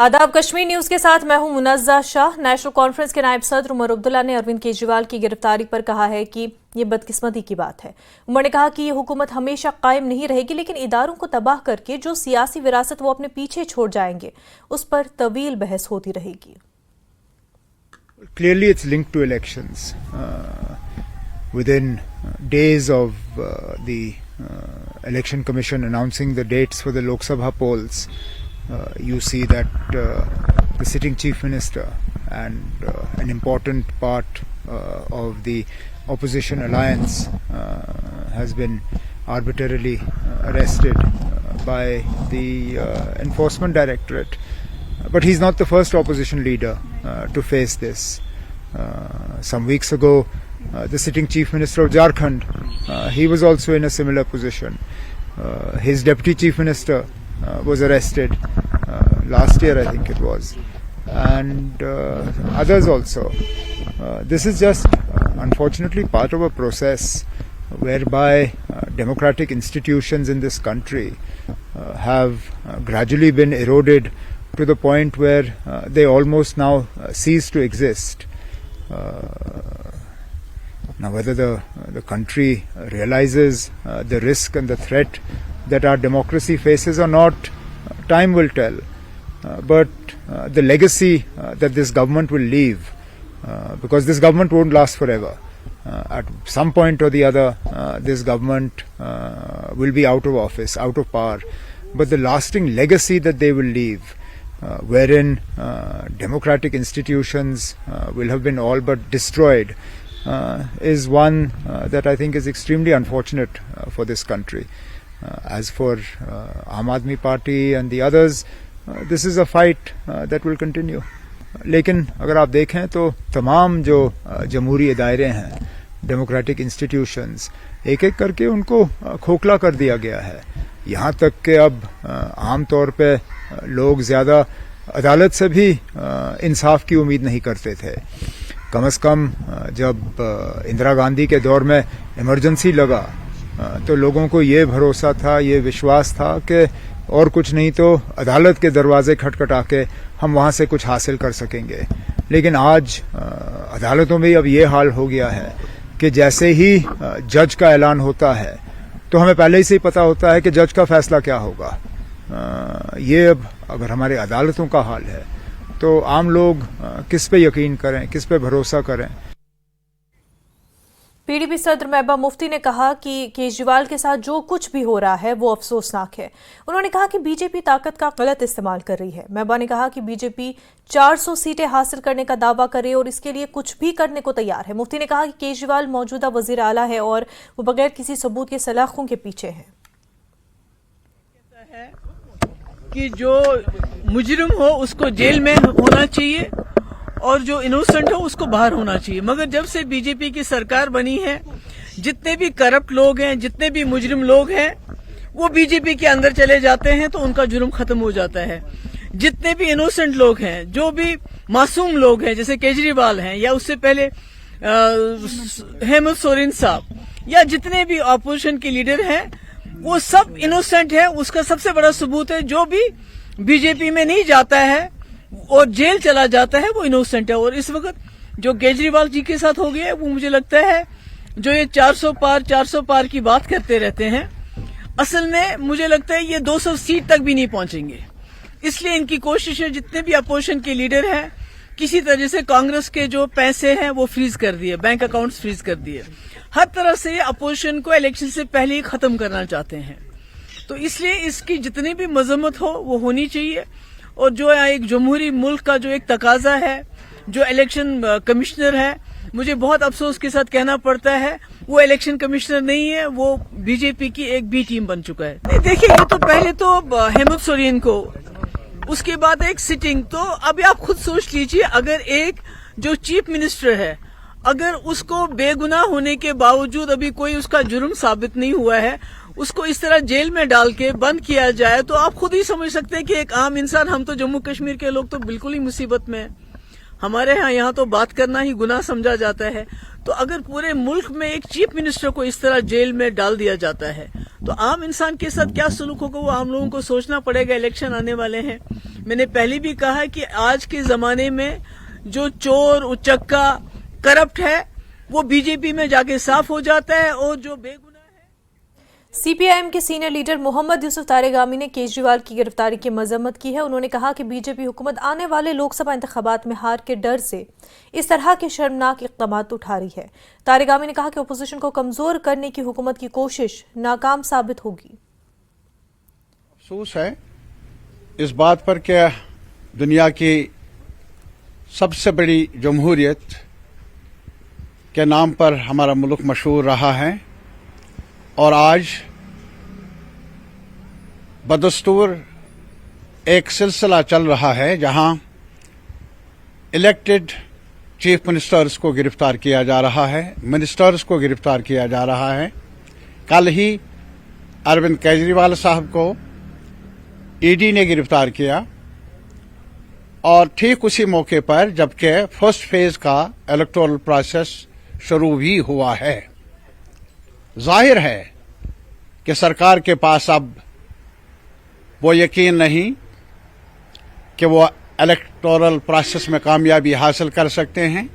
आदाब। कश्मीर न्यूज के साथ मैं हूं मुनज़्ज़ा शाह। नेशनल कॉन्फ्रेंस के नायब सदर उमर अब्दुल्ला ने अरविंद केजरीवाल की गिरफ्तारी पर कहा है कि ये बदकिस्मती की बात है। उमर ने कहा कि ये हुकूमत हमेशा कायम नहीं रहेगी, लेकिन इदारों को तबाह करके जो सियासी विरासत वो अपने पीछे छोड़ जाएंगे उस पर तवील बहस होती रहेगी। Clearly it's linked to elections. Within days of the Election Commission announcing the dates for the Lok Sabha polls, you see that the sitting Chief Minister and an important part of the opposition alliance has been arbitrarily arrested by the Enforcement Directorate. But he's not the first opposition leader to face this. Some weeks ago, the sitting Chief Minister of Jharkhand, he was also in a similar position. His Deputy Chief Minister was arrested last year, I think it was, and others also. This is just unfortunately part of a process whereby democratic institutions in this country have gradually been eroded to the point where they almost now cease to exist. Now whether the country realizes the risk and the threat that our democracy faces or not, time will tell. But the legacy that this government will leave, because this government won't last forever. At some point or the other, this government will be out of office, out of power. But the lasting legacy that they will leave, wherein democratic institutions will have been all but destroyed, is one that I think is extremely unfortunate for this country. As for Aam Aadmi Party and the others, this is a fight that will continue. लेकिन अगर आप देखें तो तमाम जो जमहूरी दायरे हैं, डेमोक्रेटिक इंस्टीट्यूशंस, एक एक करके उनको खोखला कर दिया गया है। यहाँ तक कि अब आम तौर पे लोग ज़्यादा अदालत से भी इंसाफ की उम्मीद नहीं करते थे। कम से कम जब इंदिरा गांधी के दौर में इमरजेंसी लगा तो लोगों को ये भरोसा था, ये विश्वास था कि और कुछ नहीं तो अदालत के दरवाजे खटखटा के हम वहाँ से कुछ हासिल कर सकेंगे। लेकिन आज अदालतों में अब ये हाल हो गया है कि जैसे ही जज का ऐलान होता है तो हमें पहले ही से ही पता होता है कि जज का फैसला क्या होगा। ये अब अगर हमारे अदालतों का हाल है तो आम लोग किस पे यकीन करें, किस पे भरोसा करें। पीडीपी सदर महबूबा मुफ्ती ने कहा कि केजरीवाल के साथ जो कुछ भी हो रहा है वो अफसोसनाक है। उन्होंने कहा कि बीजेपी ताकत का गलत इस्तेमाल कर रही है। महबूबा ने कहा कि बीजेपी 400 सीटें हासिल करने का दावा करे और इसके लिए कुछ भी करने को तैयार है। मुफ्ती ने कहा कि केजरीवाल मौजूदा वजीर आला है और वो बगैर किसी सबूत के सलाखों के पीछे है। कि जो मुजरिम हो उसको जेल में होना चाहिए और जो इनोसेंट हो उसको बाहर होना चाहिए। मगर जब से बीजेपी की सरकार बनी है, जितने भी करप्ट लोग हैं, जितने भी मुजरिम लोग हैं, वो बीजेपी के अंदर चले जाते हैं तो उनका जुर्म खत्म हो जाता है। जितने भी इनोसेंट लोग हैं, जो भी मासूम लोग हैं, जैसे केजरीवाल हैं या उससे पहले हेमंत सोरेन साहब या जितने भी ऑपोजिशन के लीडर हैं, वो सब इनोसेंट है। उसका सबसे बड़ा सबूत है जो भी बीजेपी में नहीं जाता है और जेल चला जाता है वो इनोसेंट है। और इस वक्त जो केजरीवाल जी के साथ हो गया है वो मुझे लगता है जो ये 400 पार की बात करते रहते हैं, असल में मुझे लगता है ये 200 सीट तक भी नहीं पहुंचेंगे। इसलिए इनकी कोशिश है, जितने भी अपोजिशन के लीडर हैं, किसी तरह से कांग्रेस के जो पैसे हैं वो फ्रीज कर दिए, बैंक अकाउंट्स फ्रीज कर दिए। हर तरह से अपोजिशन को इलेक्शन से पहले ही खत्म करना चाहते हैं। तो इसलिए इसकी जितनी भी मजम्मत हो वो होनी चाहिए। और जो एक जमहूरी मुल्क का जो एक तकाजा है, जो इलेक्शन कमिश्नर है, मुझे बहुत अफसोस के साथ कहना पड़ता है वो इलेक्शन कमिश्नर नहीं है, वो बीजेपी की एक बी टीम बन चुका है। देखिए, ये तो पहले तो हेमंत सोरेन को, उसके बाद एक सिटिंग, तो अभी आप खुद सोच लीजिए, अगर एक जो चीफ मिनिस्टर है, अगर उसको बेगुनाह होने के बावजूद अभी कोई उसका जुर्म साबित नहीं हुआ है, उसको इस तरह जेल में डाल के बंद किया जाए, तो आप खुद ही समझ सकते हैं कि एक आम इंसान, हम तो जम्मू कश्मीर के लोग तो बिल्कुल ही मुसीबत में हैं। हमारे यहाँ तो बात करना ही गुनाह समझा जाता है। तो अगर पूरे मुल्क में एक चीफ मिनिस्टर को इस तरह जेल में डाल दिया जाता है तो आम इंसान के साथ क्या सलूक होगा वो आम लोगों को सोचना पड़ेगा। इलेक्शन आने वाले हैं। मैंने पहले भी कहा कि आज के जमाने में जो चोर उचक्का करप्ट है वो बीजेपी में जाके साफ हो जाता है, और जो बेगुनाह है। सीपीआईएम के सीनियर लीडर मोहम्मद यूसुफ तारेगामी ने केजरीवाल की गिरफ्तारी की मजम्मत की है। उन्होंने कहा कि बीजेपी हुकूमत आने वाले लोकसभा इंतखाबात में हार के डर से इस तरह के शर्मनाक इक़दाम उठा रही है। तारेगामी ने कहा कि अपोजिशन को कमजोर करने की हुकूमत की कोशिश नाकाम साबित होगी। अफसोस है इस बात पर कि दुनिया की सबसे बड़ी जमहूरियत के नाम पर हमारा मुल्क मशहूर रहा है, और आज बदस्तूर एक सिलसिला चल रहा है जहां इलेक्टेड चीफ मिनिस्टर्स को गिरफ्तार किया जा रहा है, मिनिस्टर्स को गिरफ्तार किया जा रहा है। कल ही अरविंद केजरीवाल साहब को ईडी ने गिरफ्तार किया, और ठीक उसी मौके पर जबकि फर्स्ट फेज का इलेक्टोरल प्रोसेस शुरू भी हुआ है। जाहिर है कि सरकार के पास अब वो यकीन नहीं कि वो इलेक्टोरल प्रोसेस में कामयाबी हासिल कर सकते हैं।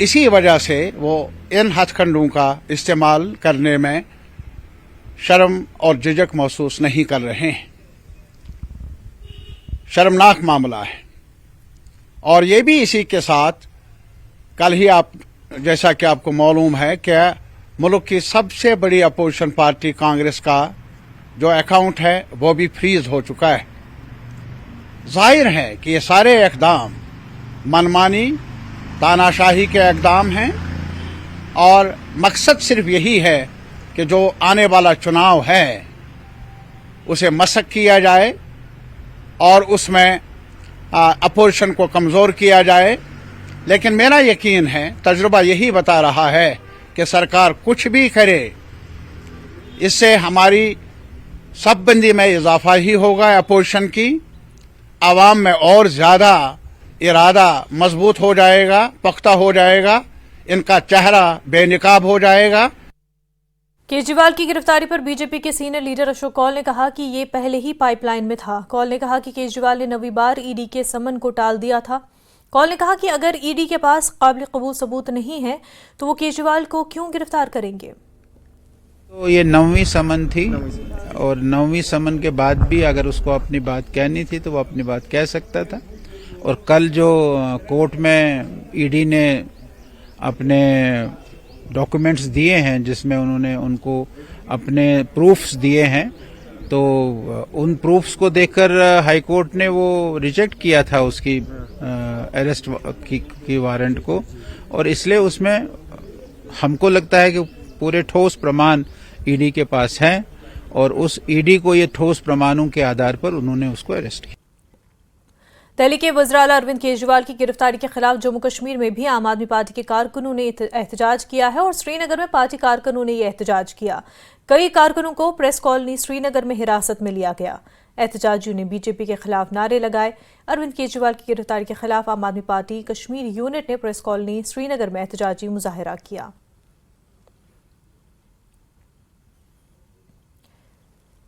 इसी वजह से वो इन हथकंडों का इस्तेमाल करने में शर्म और झिझक महसूस नहीं कर रहे हैं। शर्मनाक मामला है। और ये भी इसी के साथ कल ही आप जैसा कि आपको मालूम है कि मुल्क की सबसे बड़ी अपोजिशन पार्टी कांग्रेस का जो अकाउंट है वो भी फ्रीज हो चुका है। जाहिर है कि ये सारे इक़दाम मनमानी तानाशाही के इक़दाम हैं, और मकसद सिर्फ यही है कि जो आने वाला चुनाव है उसे मसक किया जाए और उसमें अपोजिशन को कमज़ोर किया जाए। लेकिन मेरा यकीन है, तजुर्बा यही बता रहा है कि सरकार कुछ भी करे इससे हमारी सबबंदी में इजाफा ही होगा अपोजिशन की, आवाम में और ज़्यादा इरादा मजबूत हो जाएगा, पुख्ता हो जाएगा, इनका चेहरा बेनकाब हो जाएगा। केजरीवाल की गिरफ्तारी पर बीजेपी के सीनियर लीडर अशोक कौल ने कहा कि ये पहले ही पाइपलाइन में था। कौल ने कहा कि केजरीवाल ने 9वीं बार ईडी के समन को टाल दिया था। कौल ने कहा कि अगर ईडी के पास काबिल कबूल सबूत नहीं है तो वो केजरीवाल को क्यों गिरफ्तार करेंगे। तो ये 9वीं समन थी, और 9वीं समन के बाद भी अगर उसको अपनी बात कहनी थी तो वो अपनी बात कह सकता था। और कल जो कोर्ट में ईडी ने अपने डॉक्यूमेंट्स दिए हैं जिसमें उन्होंने उनको अपने प्रूफ्स दिए हैं, तो उन प्रूफ्स को देखकर हाई कोर्ट ने वो रिजेक्ट किया था उसकी अरेस्ट की वारंट को, और इसलिए उसमें हमको लगता है कि पूरे ठोस प्रमाण ईडी के पास हैं, और उस ईडी को ये ठोस प्रमाणों के आधार पर उन्होंने उसको अरेस्ट किया। दिल्ली के वज़ीर-ए-आला अरविंद केजरीवाल की गिरफ्तारी के खिलाफ जम्मू कश्मीर में भी आम आदमी पार्टी के कारकुनों ने एहतजाज किया है, और श्रीनगर में पार्टी कारकुनों ने यह एहतजाज किया। कई कारकुनों को प्रेस कॉलोनी श्रीनगर में हिरासत में लिया गया। एहतजाजियों ने बीजेपी के खिलाफ नारे लगाए। अरविंद केजरीवाल की गिरफ्तारी के खिलाफ आम आदमी पार्टी कश्मीर यूनिट ने प्रेस कॉलोनी श्रीनगर में एहतजाजी मुजाहरा किया।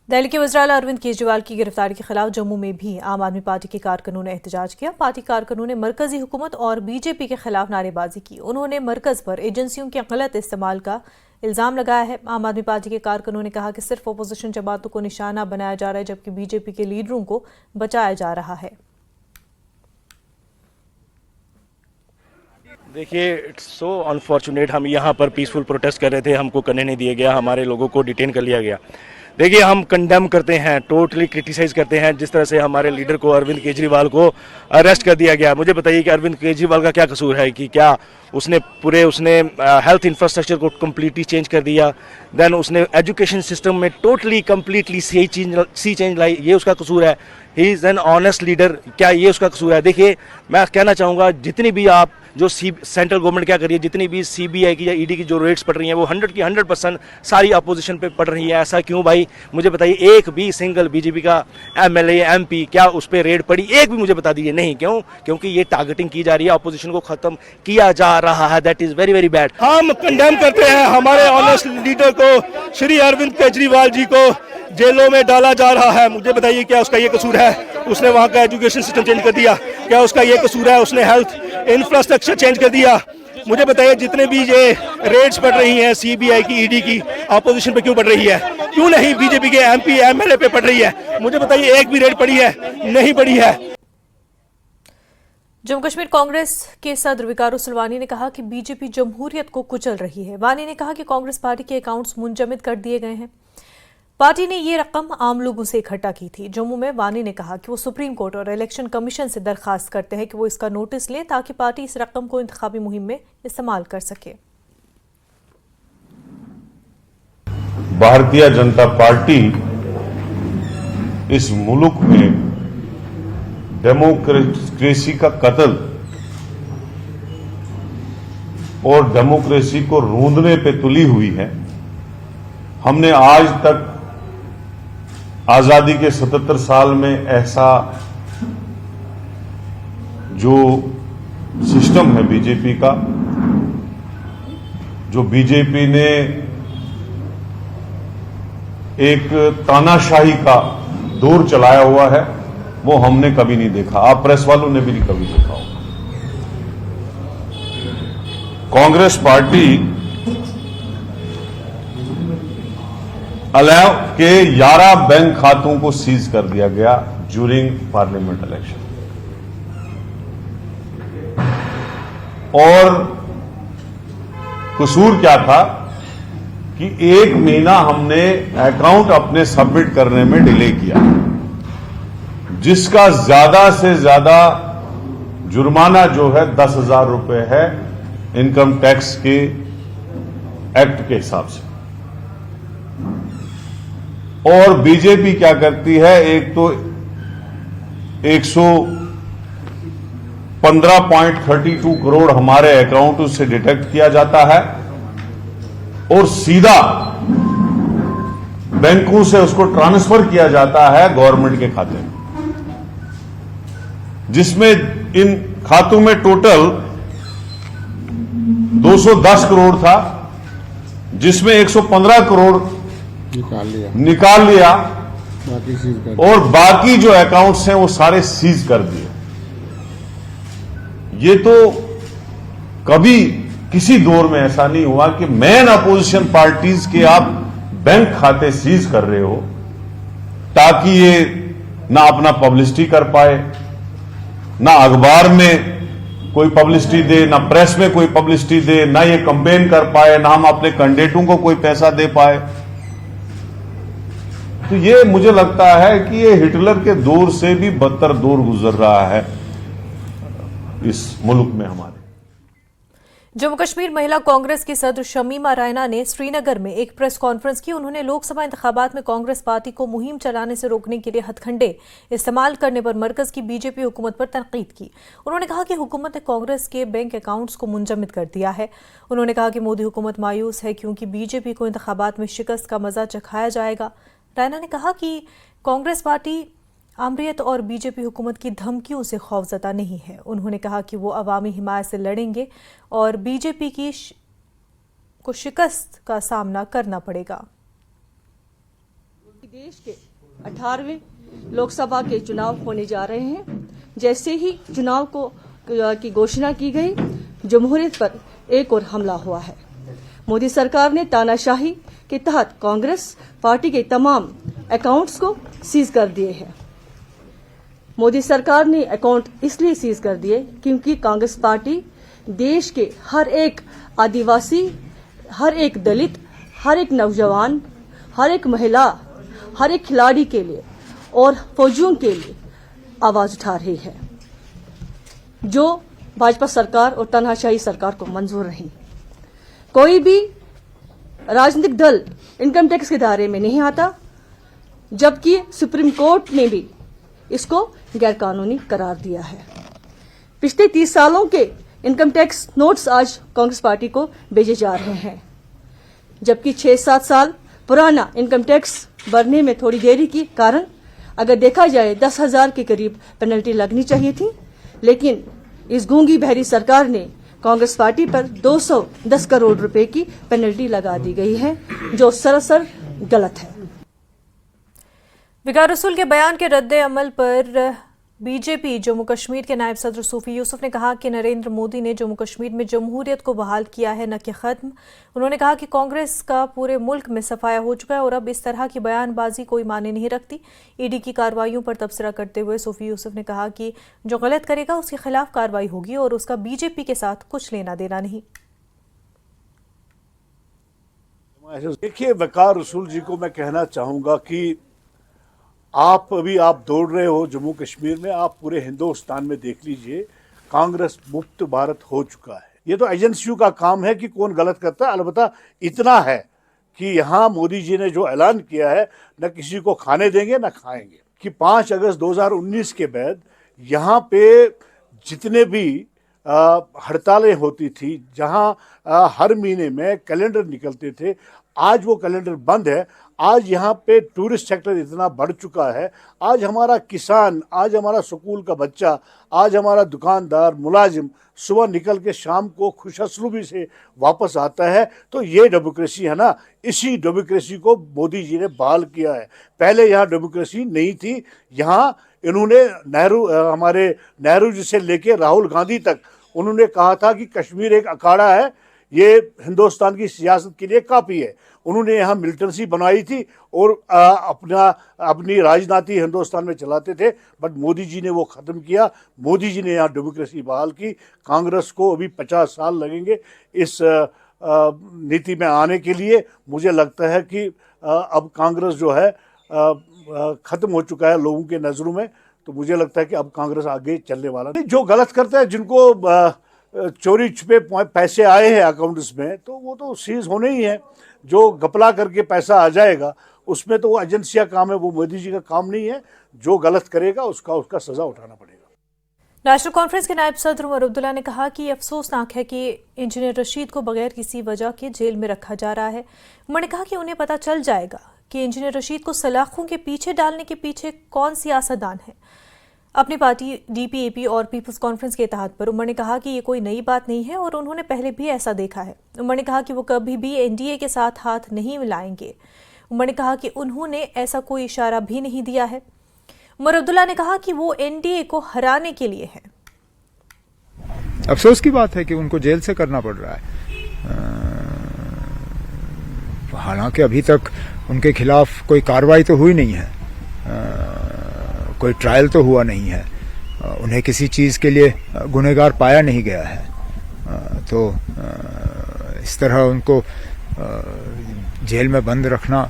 दिल्ली के वज़ीर-ए-आला अरविंद केजरीवाल की गिरफ्तारी के खिलाफ जम्मू में भी आम आदमी पार्टी के कारकुनों ने एहतजाज किया। पार्टी कारकुनों ने मरकजी हुकूमत और बीजेपी के खिलाफ नारेबाजी की। उन्होंने मरकज पर एजेंसियों के गलत इस्तेमाल का इल्जाम लगाया है। आम आदमी पार्टी के कारकुनों ने कहा कि सिर्फ अपोजिशन जमातों को निशाना बनाया जा रहा है, जबकि बीजेपी के लीडरों को बचाया जा रहा है। देखिए, इट्स सो अनफॉर्चुनेट, हम यहाँ पर पीसफुल प्रोटेस्ट कर रहे थे, हमको करने नहीं दिया गया, हमारे लोगों को डिटेन कर लिया गया। देखिए, हम कंडेम करते हैं, टोटली क्रिटिसाइज करते हैं जिस तरह से हमारे लीडर को अरविंद केजरीवाल को अरेस्ट कर दिया गया। मुझे बताइए कि अरविंद केजरीवाल का क्या कसूर है, कि क्या उसने हेल्थ इंफ्रास्ट्रक्चर को कम्प्लीटली चेंज कर दिया, देन उसने एजुकेशन सिस्टम में टोटली कम्प्लीटली सी चेंज लाई, ये उसका कसूर है। He is an honest leader, क्या ये उसका कसूर है? देखिए, मैं कहना चाहूँगा जितनी भी आप जो सेंट्रल गवर्नमेंट क्या कर रही है, जितनी भी सीबीआई की या ईडी की जो रेट्स पड़ रही हैं वो 100 की 100% सारी अपोजिशन पे पड़ रही है। ऐसा क्यों भाई? मुझे बताइए, एक भी सिंगल बीजेपी का एमएलए एमपी क्या उस पर रेड पड़ी? एक भी मुझे बता दीजिए। नहीं। क्यों? क्योंकि ये टारगेटिंग की जा रही है, अपोजिशन को खत्म किया जा रहा है। That is very very bad. हम कंडेम करते हैं हमारे ऑनेस्ट लीडर को, श्री अरविंद केजरीवाल जी को जेलों में डाला जा रहा है। मुझे बताइए क्या उसका ये कसूर है? है उसने वहाँ का एजुकेशन सिस्टम चेंज कर दिया? क्या उसका ये कसूर है उसने हेल्थ इंफ्रास्ट्रक्चर चेंज कर दिया? मुझे बताइए, जितने भी ये रेड्स पड़ रही हैं सीबीआई की, ईडी की, अपोजिशन पे क्यों पड़ रही है? क्यों नहीं बीजेपी के एमपी एमएलए पे पड़ रही है? मुझे बताइए, एक भी रेड पड़ी है? नहीं पड़ी है। जम्मू कश्मीर कांग्रेस के सदर विकारुस वानी ने कहा कि बीजेपी जमहूरियत को कुचल रही है। वानी ने कहा कि कांग्रेस पार्टी के अकाउंट्स मुंजमद कर दिए गए हैं। पार्टी ने ये रकम आम लोगों से इकट्ठा की थी। जम्मू में वानी ने कहा कि वो सुप्रीम कोर्ट और इलेक्शन कमीशन से दरखास्त करते हैं कि वो इसका नोटिस लें ताकि पार्टी इस रकम को इंतखाबी मुहिम में इस्तेमाल कर सके। भारतीय जनता पार्टी इस मुल्क में डेमोक्रेसी का कत्ल और डेमोक्रेसी को रूंधने पे तुली हुई है। हमने आज तक आजादी के 77 साल में ऐसा जो सिस्टम है बीजेपी का, जो बीजेपी ने एक तानाशाही का दौर चलाया हुआ है, वो हमने कभी नहीं देखा। आप प्रेस वालों ने भी नहीं कभी देखा होगा। कांग्रेस पार्टी अलाव के 11 बैंक खातों को सीज कर दिया गया ड्यूरिंग पार्लियामेंट इलेक्शन, और कसूर क्या था कि 1 महीना हमने अकाउंट अपने सबमिट करने में डिले किया, जिसका ज्यादा से ज्यादा जुर्माना जो है 10,000 रुपए है इनकम टैक्स के एक्ट के हिसाब से। और बीजेपी क्या करती है, एक तो 115.32 करोड़ हमारे अकाउंट से डिटेक्ट किया जाता है और सीधा बैंकों से उसको ट्रांसफर किया जाता है गवर्नमेंट के खाते में, जिसमें इन खातों में टोटल 210 करोड़ था, जिसमें 115 करोड़ निकाल लिया और बाकी जो अकाउंट्स हैं वो सारे सीज कर दिए। ये तो कभी किसी दौर में ऐसा नहीं हुआ कि मेन अपोजिशन पार्टीज के आप बैंक खाते सीज कर रहे हो ताकि ये ना अपना पब्लिसिटी कर पाए, ना अखबार में कोई पब्लिसिटी दे, ना प्रेस में कोई पब्लिसिटी दे, ना ये कैंपेन कर पाए, ना हम अपने कैंडिडेटों को कोई पैसा दे पाए। तो ये मुझे लगता है कि ये हिटलर के दौर से भी बदतर दौर गुजर रहा है इस मुल्क में हमारे। जम्मू कश्मीर महिला कांग्रेस की सदर शमीमा रायना ने श्रीनगर में एक प्रेस कॉन्फ्रेंस की। उन्होंने लोकसभा इंतखाबात में कांग्रेस पार्टी को मुहिम चलाने से रोकने के लिए हथकंडे इस्तेमाल करने पर मरकज की बीजेपी हुकूमत पर तनकीद की। उन्होंने कहा कि हुकूमत ने कांग्रेस के बैंक अकाउंट्स को मुंजमद कर दिया है। उन्होंने कहा कि मोदी हुकूमत मायूस है क्योंकि बीजेपी को इंतखाबात में शिकस्त का मजा चखाया जाएगा। रायना ने कहा कि कांग्रेस पार्टी आमरीत और बीजेपी हुकूमत की धमकियों से खौफजदा नहीं है। उन्होंने कहा कि वो अवामी हिमायत से लड़ेंगे और बीजेपी को शिकस्त का सामना करना पड़ेगा। देश के 18वें लोकसभा के चुनाव होने जा रहे हैं। जैसे ही चुनाव की घोषणा की गई, जमहूरियत पर एक और हमला हुआ है। मोदी सरकार ने तानाशाही के तहत कांग्रेस पार्टी के तमाम अकाउंट्स को सीज कर दिए हैं। मोदी सरकार ने अकाउंट इसलिए सीज कर दिए क्योंकि कांग्रेस पार्टी देश के हर एक आदिवासी, हर एक दलित, हर एक नौजवान, हर एक महिला, हर एक खिलाड़ी के लिए और फौजियों के लिए आवाज उठा रही है, जो भाजपा सरकार और तानाशाही सरकार को मंजूर नहीं। कोई भी राजनीतिक दल इनकम टैक्स के दायरे में नहीं आता, जबकि सुप्रीम कोर्ट ने भी इसको गैरकानूनी करार दिया है। पिछले 30 सालों के इनकम टैक्स नोट्स आज कांग्रेस पार्टी को भेजे जा रहे हैं, जबकि 6-7 साल पुराना इनकम टैक्स भरने में थोड़ी देरी के कारण अगर देखा जाए 10,000 के करीब पेनल्टी लगनी चाहिए थी, लेकिन इस गूंगी बहरी सरकार ने कांग्रेस पार्टी पर 210 करोड़ रुपए की पेनल्टी लगा दी गई है, जो सरासर गलत है। विकार रसूल के बयान के रद्द अमल पर बीजेपी जम्मू कश्मीर के नायब सदर सूफी यूसुफ ने कहा कि नरेंद्र मोदी ने जम्मू कश्मीर में जमहूरियत को बहाल किया है, न कि खत्म। उन्होंने कहा कि कांग्रेस का पूरे मुल्क में सफाया हो चुका है और अब इस तरह की बयानबाजी कोई मायने नहीं रखती। ईडी की कार्रवाइयों पर तबसरा करते हुए सूफी यूसुफ ने कहा कि जो गलत करेगा उसके खिलाफ कार्रवाई होगी और उसका बीजेपी के साथ कुछ लेना देना नहीं। देखिए, वकार रसूल जी को मैं कहना चाहूंगा कि आप दौड़ रहे हो जम्मू कश्मीर में, आप पूरे हिंदुस्तान में देख लीजिए, कांग्रेस मुक्त भारत हो चुका है। ये तो एजेंसियों का काम है कि कौन गलत करता है। अलबत्ता इतना है कि यहाँ मोदी जी ने जो ऐलान किया है, न किसी को खाने देंगे न खाएंगे, कि 5 अगस्त 2019 के बाद यहाँ पे जितने भी हड़तालें होती थी, जहाँ हर महीने में कैलेंडर निकलते थे, आज वो कैलेंडर बंद है। आज यहाँ पे टूरिस्ट सेक्टर इतना बढ़ चुका है। आज हमारा किसान, आज हमारा स्कूल का बच्चा, आज हमारा दुकानदार, मुलाजिम सुबह निकल के शाम को खुशअस्लूबी से वापस आता है। तो ये डेमोक्रेसी है ना, इसी डेमोक्रेसी को मोदी जी ने बहाल किया है। पहले यहाँ डेमोक्रेसी नहीं थी। यहाँ इन्होंने हमारे नेहरू जी से लेके राहुल गांधी तक उन्होंने कहा था कि कश्मीर एक अखाड़ा है, ये हिंदुस्तान की सियासत के लिए काफ़ी है। उन्होंने यहाँ मिलिटेंसी बनाई थी और अपनी राजनीति हिंदुस्तान में चलाते थे, बट मोदी जी ने वो ख़त्म किया। मोदी जी ने यहाँ डेमोक्रेसी बहाल की। कांग्रेस को अभी 50 साल लगेंगे इस नीति में आने के लिए। मुझे लगता है कि अब कांग्रेस जो है ख़त्म हो चुका है लोगों के नज़रों में। तो मुझे लगता है कि अब कांग्रेस आगे चलने वाला नहीं। जो गलत करता है, जिनको चोरी छुपे पैसे आए हैं अकाउंट्स में, तो वो तो सीज होने ही है। जो घपला करके पैसा आ जाएगा उसमें तो वो एजेंसियां काम है, वो मोदी जी का काम नहीं है। जो गलत करेगा उसका सजा उठाना पड़ेगा। नेशनल कॉन्फ्रेंस के नायब सदर उमर अब्दुल्ला ने कहा कि अफसोसनाक है कि इंजीनियर रशीद को बगैर किसी वजह के जेल में रखा जा रहा है। उन्होंने कहा कि उन्हें पता चल जाएगा कि इंजीनियर रशीद को सलाखों के पीछे डालने के पीछे कौन सियासतदान है। अपनी पार्टी डीपीएपी और पीपल्स कॉन्फ्रेंस के इत्तेहाद पर उमर ने कहा कि ये कोई नई बात नहीं है और उन्होंने पहले भी ऐसा देखा है। उमर ने कहा कि वो कभी भी एनडीए के साथ हाथ नहीं मिलाएंगे। उमर ने कहा कि उन्होंने ऐसा कोई इशारा भी नहीं दिया है। उमर अब्दुल्ला ने कहा कि वो एनडीए को हराने के लिए है। अफसोस की बात है कि उनको जेल से करना पड़ रहा है। हालांकि अभी तक उनके खिलाफ कोई कार्रवाई तो हुई नहीं है, कोई ट्रायल तो हुआ नहीं है, उन्हें किसी चीज़ के लिए गुनहगार पाया नहीं गया है। तो इस तरह उनको जेल में बंद रखना,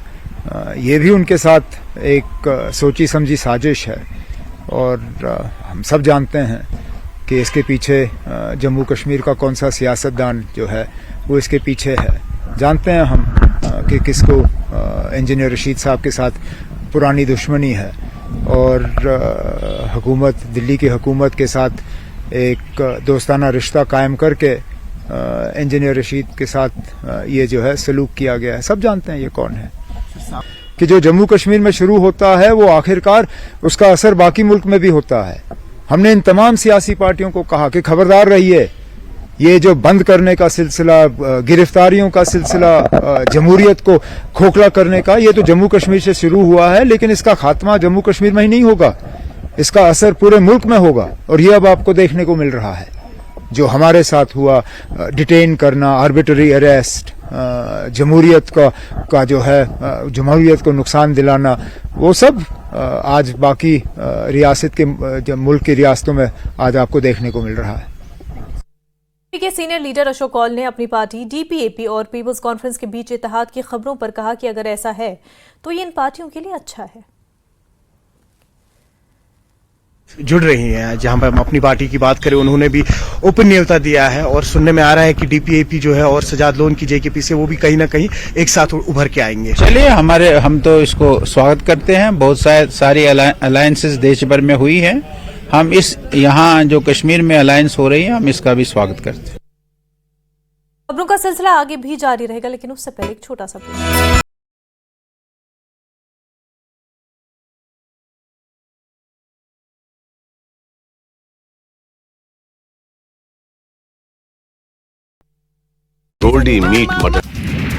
ये भी उनके साथ एक सोची समझी साजिश है। और हम सब जानते हैं कि इसके पीछे जम्मू कश्मीर का कौन सा सियासतदान जो है वो इसके पीछे है। जानते हैं हम कि किसको इंजीनियर रशीद साहब के साथ पुरानी दुश्मनी है और हुकूमत, दिल्ली की हुकूमत के साथ एक दोस्ताना रिश्ता कायम करके इंजीनियर रशीद के साथ ये जो है सलूक किया गया है। सब जानते हैं ये कौन है। कि जो जम्मू कश्मीर में शुरू होता है वो आखिरकार उसका असर बाकी मुल्क में भी होता है। हमने इन तमाम सियासी पार्टियों को कहा कि खबरदार रहिए, ये जो बंद करने का सिलसिला, गिरफ्तारियों का सिलसिला, जमहूरियत को खोखला करने का, ये तो जम्मू कश्मीर से शुरू हुआ है, लेकिन इसका खात्मा जम्मू कश्मीर में ही नहीं होगा, इसका असर पूरे मुल्क में होगा। और ये अब आपको देखने को मिल रहा है। जो हमारे साथ हुआ, डिटेन करना, आर्बिट्ररी अरेस्ट, जमहूरियत का जो है जमहूरियत को नुकसान दिलाना, वो सब आज बाकी रियासत के मुल्क की रियासतों में आज आपको देखने को मिल रहा है। के सीनियर लीडर अशोक कौल ने अपनी पार्टी डीपीएपी और पीपल्स कॉन्फ्रेंस के बीच इत्तेहाद की खबरों पर कहा कि अगर ऐसा है तो ये इन पार्टियों के लिए अच्छा है। जुड़ रही हैं, जहां पर हम अपनी पार्टी की बात करें, उन्होंने भी ओपन न्योता दिया है और सुनने में आ रहा है कि डीपीएपी जो है और सजाद लोन की जेकेपी से वो भी कहीं ना कहीं एक साथ उभर के आएंगे। चलिए, हम तो इसको स्वागत करते हैं। बहुत सारी अलायंसेस देश भर में हुई हैं। हम यहाँ जो कश्मीर में अलायंस हो रही है, हम इसका भी स्वागत करते हैं। खबरों का सिलसिला आगे भी जारी रहेगा, लेकिन उससे पहले एक छोटा सा break. Goldie meat mutton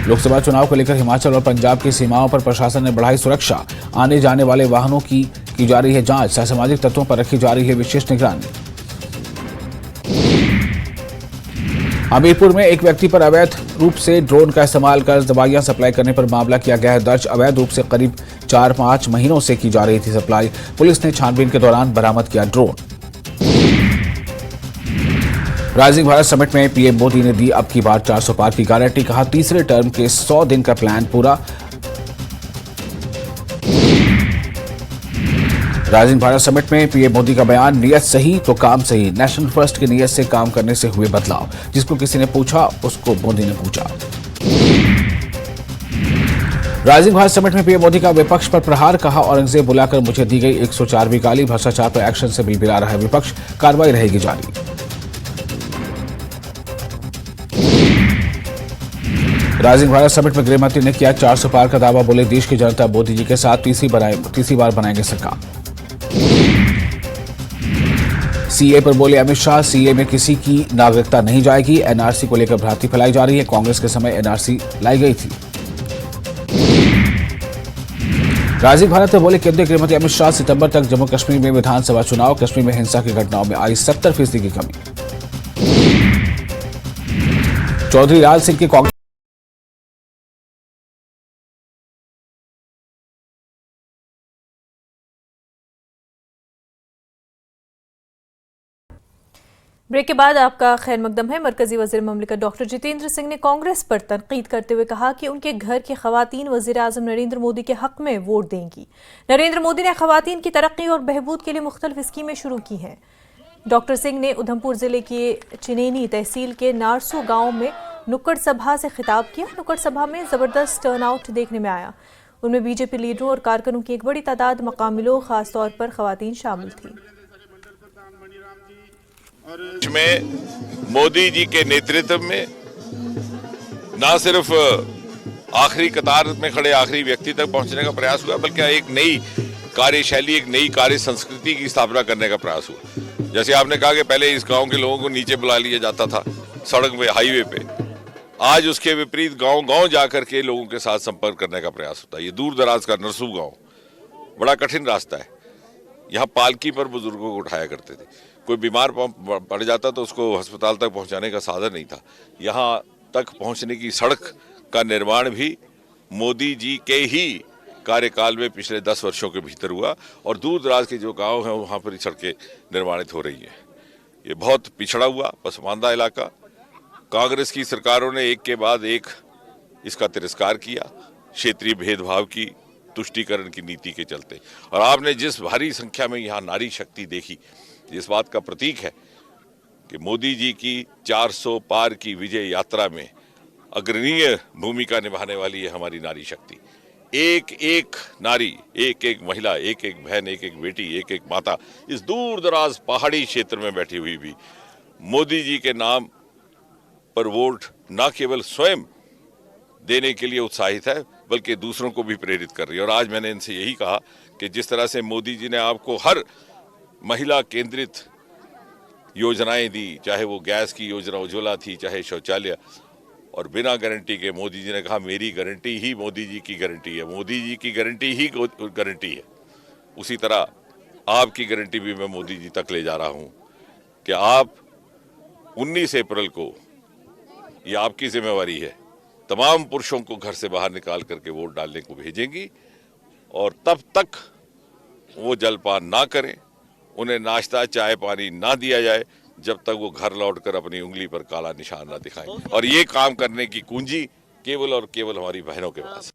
Lok Sabha चुनाव को लेकर हिमाचल और पंजाब की सीमाओं पर प्रशासन ने बढ़ाई सुरक्षा। आने जाने वाले वाहनों की जा रही है जांच। असामाजिक तत्वों पर रखी जा रही है विशेष निगरानी। हमीरपुर में एक व्यक्ति पर अवैध रूप से ड्रोन का इस्तेमाल कर दवाइयां सप्लाई करने पर मामला किया गया है दर्ज। अवैध रूप से करीब 4-5 महीनों से की जा रही थी सप्लाई। पुलिस ने छानबीन के दौरान बरामद किया ड्रोन। राइजिंग भारत समिट में पीएम मोदी ने दी अब की बार 400 पार की गारंटी। कहा तीसरे टर्म के 100 दिन का प्लान पूरा। राइजिंग भारत समिट में पीएम मोदी का बयान, नियत सही तो काम सही। नेशनल फर्स्ट की नियत से काम करने से हुए बदलाव। जिसको किसी ने पूछा उसको मोदी ने पूछा। राइजिंग भारत समिट में पीएम मोदी का विपक्ष पर प्रहार। कहा औरंगजेब बुलाकर मुझे दी गई 104वीं गाली। भ्रष्टाचार पर एक्शन से बिलबिला रहा है विपक्ष। कार्रवाई रहेगी जारी। राइजिंग भारत समिट में गृहमंत्री ने किया 400 पार का दावा। बोले देश की जनता मोदी जी के साथ तीसरी बार बनाएंगे सरकार। सीए पर बोले अमित शाह, सीए में किसी की नागरिकता नहीं जाएगी। एनआरसी को लेकर भ्रांति फैलाई जा रही है। कांग्रेस के समय एनआरसी लाई गई थी। राइजिंग भारत में बोले केंद्रीय गृहमंत्री अमित शाह, सितंबर तक जम्मू कश्मीर में विधानसभा चुनाव। कश्मीर में हिंसा की घटनाओं में आई 70% की कमी। चौधरी लाल सिंह की कांग्रेस ब्रेक के बाद आपका खैर मकदम है। मरकजी वज़ीर ममलिकत डॉक्टर जितेंद्र सिंह ने कांग्रेस पर तनकीद करते हुए कहा कि उनके घर की खवातीन वज़ीर आज़म नरेंद्र मोदी के हक में वोट देंगी। नरेंद्र मोदी ने खवातीन की तरक्की और बहबूद के लिए मुख्तलिफ स्कीमें शुरू की हैं। डॉक्टर सिंह ने उधमपुर जिले के चिनेनी तहसील के नारसू गाँव में नुक्कड़ सभा से खिताब किया। नुक्कड़ सभा में ज़बरदस्त टर्नआउट देखने में आया। उनमें बीजेपी लीडरों और कारकुनों की एक बड़ी तादाद, मकामी लोग, खासतौर पर खवातीन शामिल थी। में मोदी जी के नेतृत्व में न सिर्फ आखिरी कतार में खड़े आखिरी व्यक्ति तक पहुंचने का प्रयास हुआ, बल्कि एक नई कार्यशैली, एक नई कार्य संस्कृति की स्थापना करने का प्रयास हुआ। जैसे आपने कहा कि पहले इस गांव के लोगों को नीचे बुला लिया जाता था सड़क पे, हाईवे पे, आज उसके विपरीत गांव-गांव जाकर के लोगों के साथ संपर्क करने का प्रयास होता है। ये दूर दराज का नरसू गांव बड़ा कठिन रास्ता है। यहाँ पालकी पर बुजुर्गों को उठाया करते थे। कोई बीमार पड़ जाता तो उसको अस्पताल तक पहुंचाने का साधन नहीं था। यहाँ तक पहुंचने की सड़क का निर्माण भी मोदी जी के ही कार्यकाल में पिछले 10 वर्षों के भीतर हुआ और दूर दराज के जो गांव हैं वहाँ पर सड़कें निर्माणित हो रही हैं। ये बहुत पिछड़ा हुआ पसमानदा इलाका। कांग्रेस की सरकारों ने एक के बाद एक इसका तिरस्कार किया, क्षेत्रीय भेदभाव की तुष्टीकरण की नीति के चलते। और आपने जिस भारी संख्या में यहाँ नारी शक्ति देखी, इस बात का प्रतीक है कि मोदी जी की 400 पार की विजय यात्रा में अग्रणीय भूमिका निभाने वाली है हमारी नारी शक्ति। एक एक नारी, एक एक महिला, एक एक बहन, एक एक बेटी, एक एक माता इस दूर दराज पहाड़ी क्षेत्र में बैठी हुई भी मोदी जी के नाम पर वोट न केवल स्वयं देने के लिए उत्साहित है, बल्कि दूसरों को भी प्रेरित कर रही है। और आज मैंने इनसे यही कहा कि जिस तरह से मोदी जी ने आपको हर महिला केंद्रित योजनाएं दी, चाहे वो गैस की योजना उज्ज्वला थी, चाहे शौचालय, और बिना गारंटी के मोदी जी ने कहा मेरी गारंटी ही मोदी जी की गारंटी है, मोदी जी की गारंटी ही गारंटी है। उसी तरह आपकी गारंटी भी मैं मोदी जी तक ले जा रहा हूं कि आप 19 अप्रैल को, ये आपकी जिम्मेवारी है, तमाम पुरुषों को घर से बाहर निकाल करके वोट डालने को भेजेंगी और तब तक वो जलपान ना करें, उन्हें नाश्ता चाय पानी ना दिया जाए जब तक वो घर लौटकर अपनी उंगली पर काला निशान ना दिखाएं। और ये काम करने की कुंजी केवल और केवल हमारी बहनों के पास।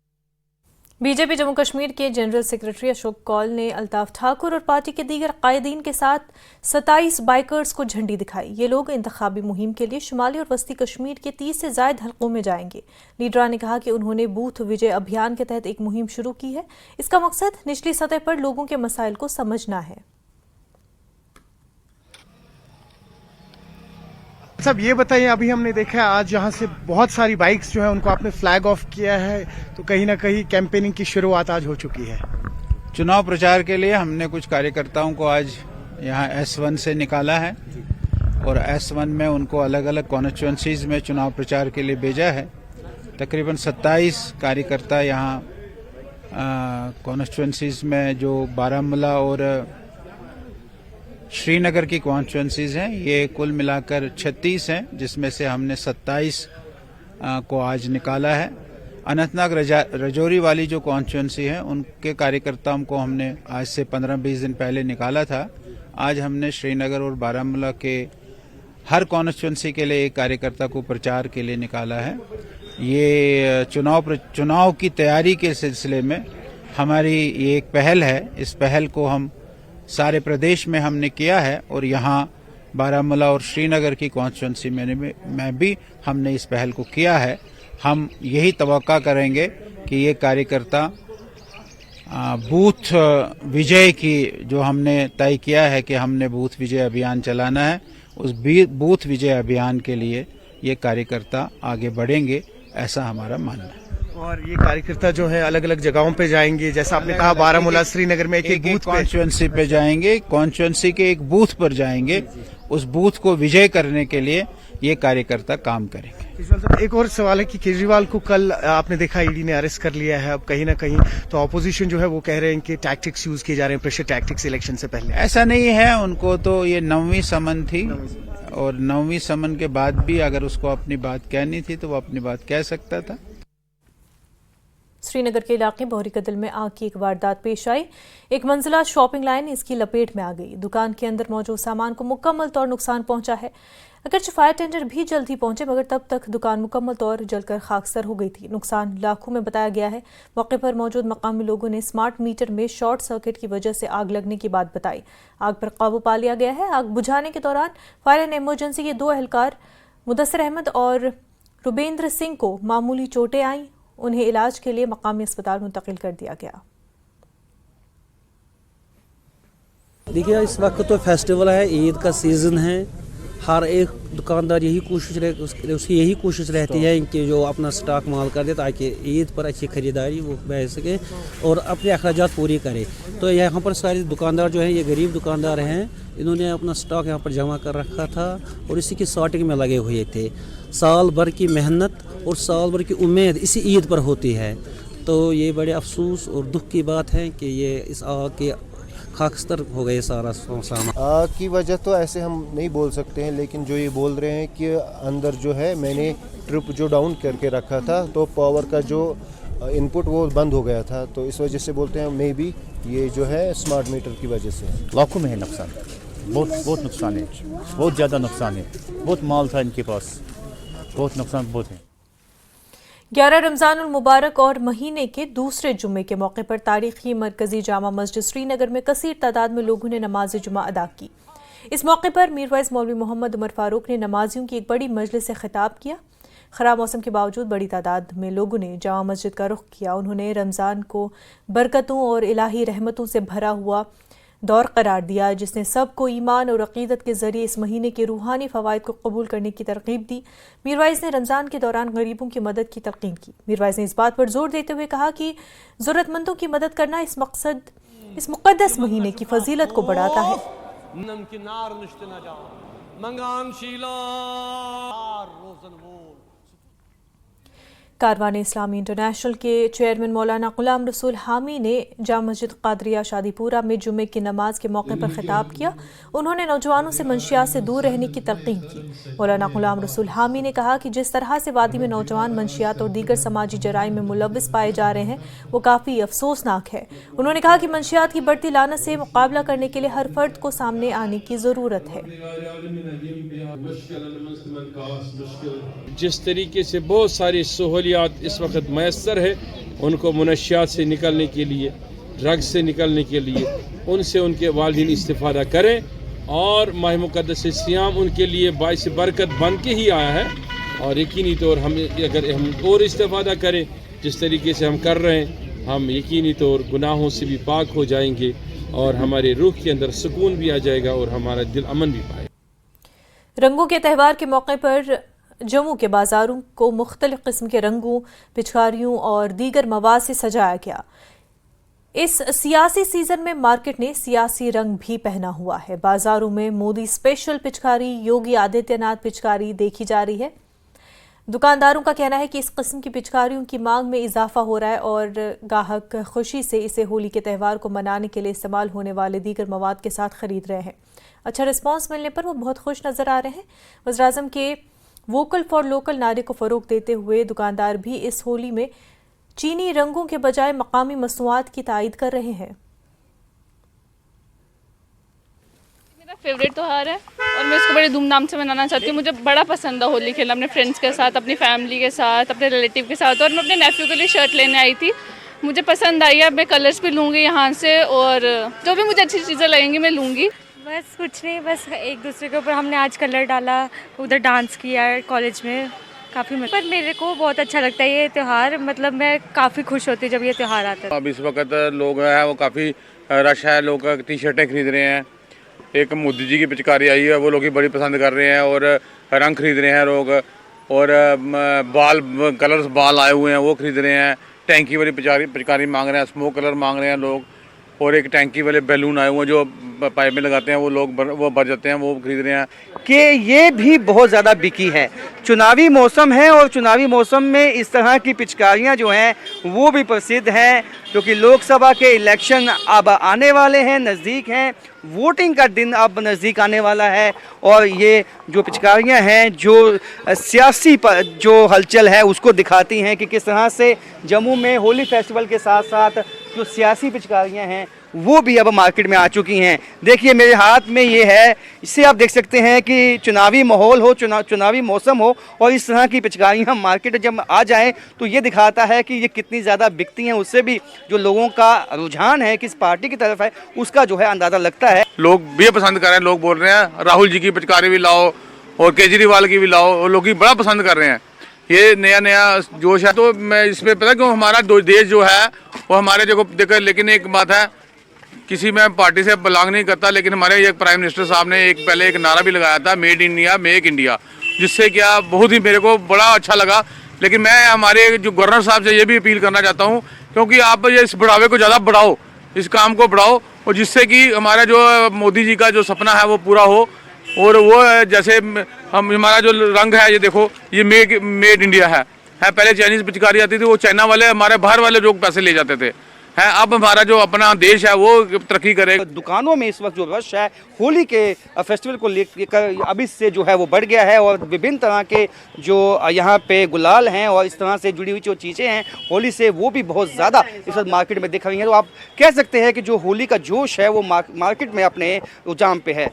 बीजेपी जम्मू कश्मीर के जनरल सेक्रेटरी अशोक कौल ने अल्ताफ ठाकुर और पार्टी के दीगर कायदीन के साथ 27 बाइकर्स को झंडी दिखाई। ये लोग इंतखाबी मुहिम के लिए शुमाली और वस्ती कश्मीर के 30 से ज्यादा हलकों में जाएंगे। लीडरा ने कहा कि उन्होंने बूथ विजय अभियान के तहत एक मुहिम शुरू की है। इसका मकसद निचली सतह पर लोगों के मसाइल को समझना है। सब ये बताइए, अभी हमने देखा है आज यहाँ से बहुत सारी बाइक्स जो है उनको आपने फ्लैग ऑफ किया है, तो कहीं ना कहीं कैंपेनिंग की शुरुआत आज हो चुकी है। चुनाव प्रचार के लिए हमने कुछ कार्यकर्ताओं को आज यहाँ S1 से निकाला है और S1 में उनको अलग अलग कॉन्स्टिट्यूएंसीज में चुनाव प्रचार के लिए भेजा है। तकरीबन 27 कार्यकर्ता यहाँ कॉन्स्टिट्यूंसीज में जो बारामूला और श्रीनगर की कॉन्स्टिट्यूंसीज हैं, ये कुल मिलाकर 36 हैं, जिसमें से हमने 27 को आज निकाला है। अनंतनाग रजौरी वाली जो कॉन्स्टिट्यूंसी है, उनके कार्यकर्ताओं को हमने आज से 15-20 दिन पहले निकाला था। आज हमने श्रीनगर और बारामूला के हर कॉन्स्टिट्यूंसी के लिए एक कार्यकर्ता को प्रचार के लिए निकाला है। ये चुनाव की तैयारी के सिलसिले में हमारी ये एक पहल है। इस पहल को हम सारे प्रदेश में हमने किया है और यहाँ बारामूला और श्रीनगर की कॉन्स्टिट्यूंसी में भी हमने इस पहल को किया है। हम यही तवक्का करेंगे कि ये कार्यकर्ता बूथ विजय की जो हमने तय किया है कि हमने बूथ विजय अभियान चलाना है, उस बूथ विजय अभियान के लिए ये कार्यकर्ता आगे बढ़ेंगे, ऐसा हमारा मानना है। और ये कार्यकर्ता जो है अलग अलग जगहों पे जाएंगे, जैसा आपने कहा बारामूला श्रीनगर में एक बूथ कॉन्स्टिट्यूंसी पे जाएंगे, कॉन्स्टिट्यूंसी के एक बूथ पर जाएंगे, उस बूथ को विजय करने के लिए ये कार्यकर्ता काम करेंगे। एक और सवाल है कि केजरीवाल को कल आपने देखा ईडी ने अरेस्ट कर लिया है। अब कहीं ना कहीं तो ऑपोजिशन जो है वो कह रहे हैं कि टैक्टिक्स यूज किए जा रहे हैं, प्रेशर टैक्टिक्स इलेक्शन से पहले। ऐसा नहीं है, उनको तो ये 9वीं समन थी और 9वीं समन के बाद भी अगर उसको अपनी बात कहनी थी तो वो अपनी बात कह सकता था। श्रीनगर के इलाके बहरी कदल में आग की एक वारदात पेश आई। एक मंजिला शॉपिंग लाइन इसकी लपेट में आ गई। दुकान के अंदर मौजूद सामान को मुकम्मल तौर नुकसान पहुंचा है। अगरचे फायर टेंडर भी जल्द ही पहुंचे, मगर तब तक दुकान मुकम्मल तौर जलकर खाकसर हो गई थी। नुकसान लाखों में बताया गया है। मौके पर मौजूद मकामी लोगों ने स्मार्ट मीटर में शॉर्ट सर्किट की वजह से आग लगने की बात बताई। आग पर काबू पा लिया गया है। आग बुझाने के दौरान फायर एंड इमरजेंसी के 2 एहलकार मुदस्सिर अहमद और रुबेंद्र सिंह को मामूली चोटें आईं। उन्हें इलाज के लिए मकामी अस्पताल मुंतकिल कर दिया गया। देखिए, इस वक्त तो फेस्टिवल है, ईद का सीज़न है। हर एक दुकानदार उसकी यही कोशिश रहती है कि जो अपना स्टॉक माल कर दे ताकि ईद पर अच्छी खरीदारी वो बह सके और अपने अखराजात पूरी करे। तो यहाँ पर सारे दुकानदार जो हैं, ये गरीब दुकानदार हैं, इन्होंने अपना स्टॉक यहाँ पर जमा कर रखा था और इसी की सॉर्टिंग में लगे हुए थे। साल भर की मेहनत और साल भर की उम्मीद इसी ईद पर होती है। तो ये बड़े अफसोस और दुख की बात है कि ये इस आग के खाकस्तर हो गए सारा सामान। आग की वजह तो ऐसे हम नहीं बोल सकते हैं, लेकिन जो ये बोल रहे हैं कि अंदर जो है मैंने ट्रिप जो डाउन करके रखा था तो पावर का जो इनपुट वो बंद हो गया था, तो इस वजह से बोलते हैं मे बी ये जो है स्मार्ट मीटर की वजह से। लाखों में है नुकसान, बहुत नुकसान है, बहुत ज़्यादा नुकसान है। बहुत माल था इनके पास, बहुत नुकसान बहुत है। 11 रमज़ान उल मुबारक और महीने के दूसरे जुम्मे के मौके पर तारीखी मरकजी जामा मस्जिद श्रीनगर में कसीर तादाद में लोगों ने नमाज जुमा अदा की। इस मौके पर मीरवाइज मौलवी मोहम्मद उमर फारूक ने नमाजियों की एक बड़ी मजलिस से खिताब किया। खराब मौसम के बावजूद बड़ी तादाद में लोगों ने जामा मस्जिद का रुख किया। उन्होंने रमज़ान को बरकतों और इलाही रहमतों से भरा हुआ दौर करार दिया, जिसने सबको ईमान और अकीदत के जरिए इस महीने के रूहानी फ़वाइद को कबूल करने की तरकीब दी। मीरवाइज ने रमज़ान के दौरान गरीबों की मदद की तलकीन की। मीरवाइज ने इस बात पर जोर देते हुए कहा कि ज़रूरतमंदों की मदद करना इस मुक़द्दस महीने की फजीलत को बढ़ाता है। कारवान इस्लामी इंटरनेशनल के चेयरमैन मौलाना गुलाम रसूल हामी ने जामा मस्जिद कादरिया शादीपुरा में जुमे की नमाज के मौके पर खिताब किया। उन्होंने नौजवानों से मंशियात से दूर रहने की तलकीन की। मौलाना गुलाम रसूल हामी ने कहा कि जिस तरह से वादी में नौजवान मंशियात और दीगर समाजी जराइम में मुलव्वस पाए जा रहे हैं, वो काफ़ी अफसोसनाक है। उन्होंने कहा कि मंशियात की बढ़ती लानत से मुकाबला करने के लिए हर फर्द को सामने आने की ज़रूरत है। जिस तरीके से बहुत सारी सहूलियात इस वक्त मैसर है, उनको मुनशियात से निकलने के लिए, ड्रग्स से निकलने के लिए उनसे उनके वालिदैन इस्तिफादा करें और माह मुक़द्दस सियाम उनके लिए बाइस बरकत बन के ही आया है। और यकीनी तौर अगर हम और इस्तिफादा करें जिस तरीके से हम कर रहे हैं, हम यकीनी तौर गुनाहों से भी पाक हो जाएंगे और हमारे रूह के अंदर सुकून भी आ जाएगा और हमारा दिल अमन भी पाएगा। रंगों के त्यौहार के मौके पर जम्मू के बाजारों को मुख्तलिफ किस्म के रंगों, पिचकारियों और दीगर मवाद से सजाया गया। इस सियासी सीजन में मार्केट ने सियासी रंग भी पहना हुआ है। बाजारों में मोदी स्पेशल पिचकारी, योगी आदित्यनाथ पिचकारी देखी जा रही है। दुकानदारों का कहना है कि इस किस्म की पिचकारियों की मांग में इजाफा हो रहा है और ग्राहक खुशी से इसे होली के त्यौहार को मनाने के लिए इस्तेमाल होने वाले दीगर मवाद के साथ खरीद रहे हैं। अच्छा रिस्पांस मिलने पर वो बहुत खुश नजर आ रहे हैं। वज़ीर-ए-आज़म के वोकल फॉर लोकल नारे को फरोग देते हुए दुकानदार भी इस होली में चीनी रंगों के बजाय मकामी मसनूआत की तायद कर रहे हैं। मेरा फेवरेट त्यौहार है और मैं इसको बड़े धूमधाम से मनाना चाहती हूँ। मुझे बड़ा पसंद है होली खेलना अपने फ्रेंड्स के साथ, अपनी फैमिली के साथ, अपने रिलेटिव के साथ। और मैं अपने नेफ्यू के लिए शर्ट लेने आई थी, मुझे पसंद आई है। मैं कलर्स भी लूँगी यहाँ से और जो भी मुझे अच्छी चीज़ें लगेंगी मैं लूँगी। बस कुछ नहीं, बस एक दूसरे के ऊपर हमने आज कलर डाला, उधर डांस किया है कॉलेज में, काफ़ी मजा। पर मेरे को बहुत अच्छा लगता है ये त्यौहार, मतलब मैं काफ़ी खुश होती जब ये त्यौहार आता है। अब इस वक्त लोग हैं वो काफ़ी रश है, लोग टी शर्टें खरीद रहे हैं। एक मोदी जी की पिचकारी आई है वो लोग बड़ी पसंद कर रहे हैं और रंग खरीद रहे हैं लोग। और बाल कलर्स बाल आए हुए हैं वो खरीद रहे हैं। टैंकी वाली पिचकारी मांग रहे हैं, स्मोक कलर मांग रहे हैं लोग। और एक टैंकी वाले बैलून आए हुए हैं जो पाइप में लगाते हैं, वो लोग वो भर जाते हैं, वो खरीद रहे हैं। कि ये भी बहुत ज़्यादा बिकी है। चुनावी मौसम है और चुनावी मौसम में इस तरह की पिचकारियां जो हैं वो भी प्रसिद्ध हैं, क्योंकि लोकसभा के इलेक्शन अब आने वाले हैं, नज़दीक हैं, वोटिंग का दिन अब नज़दीक आने वाला है। और ये जो पिचकारियां हैं जो सियासी जो हलचल है उसको दिखाती हैं कि किस तरह से जम्मू में होली फेस्टिवल के साथ साथ जो सियासी पिचकारियां हैं वो भी अब मार्केट में आ चुकी हैं। देखिए मेरे हाथ में ये है, इससे आप देख सकते हैं कि चुनावी माहौल हो, चुनावी मौसम हो और इस तरह की पिचकारियाँ मार्केट जब आ जाएं तो ये दिखाता है कि ये कितनी ज़्यादा बिकती हैं। उससे भी जो लोगों का रुझान है किस पार्टी की तरफ है उसका जो है अंदाज़ा लगता है। लोग भी पसंद कर रहे हैं, लोग बोल रहे हैं राहुल जी की पिचकारी भी लाओ और केजरीवाल की भी लाओ, और लोग बड़ा पसंद कर रहे हैं। ये नया जोश है। तो मैं इसमें पता क्यों हमारा देश जो है वो हमारे देखो, लेकिन एक बात है, किसी में पार्टी से बिलोंग नहीं करता, लेकिन हमारे एक प्राइम मिनिस्टर साहब ने पहले एक नारा भी लगाया था, मेड इंडिया मेक इंडिया, जिससे क्या बहुत ही मेरे को बड़ा अच्छा लगा। लेकिन मैं हमारे जो गवर्नर साहब से ये भी अपील करना चाहता हूँ, क्योंकि आप ये इस बढ़ावे को ज़्यादा बढ़ाओ, इस काम को बढ़ाओ, और जिससे कि हमारा जो मोदी जी का जो सपना है वो पूरा हो। और वो जैसे हम हमारा जो रंग है ये देखो, ये मेड इंडिया है। पहले चाइनीज़ पिचकारी आती थी, वो चाइना वाले हमारे बाहर वाले लोग पैसे ले जाते थे। है अब हमारा जो अपना देश है वो तरक्की करे। दुकानों में इस वक्त जो रश है होली के फेस्टिवल को लेकर अभी से जो है वो बढ़ गया है, और विभिन्न तरह के जो यहाँ पे गुलाल हैं और इस तरह से जुड़ी हुई जो चीज़ें हैं होली से वो भी बहुत ज़्यादा इस वक्त मार्केट में दिख रही हैं। तो आप कह सकते हैं कि जो होली का जोश है वो मार्केट में अपने उजाम पे है।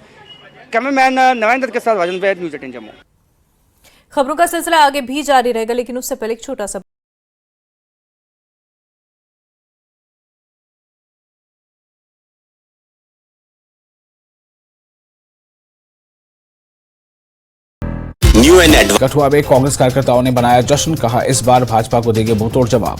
कैमरामैन नारायण दत्त के साथ राजन वैद, न्यूज़ 18 जम्मू। खबरों का सिलसिला आगे भी जारी रहेगा, लेकिन उससे पहले एक छोटा सा कठुआ में कांग्रेस कार्यकर्ताओं ने बनाया जश्न, कहा इस बार भाजपा को देंगे मुंहतोड़ जवाब।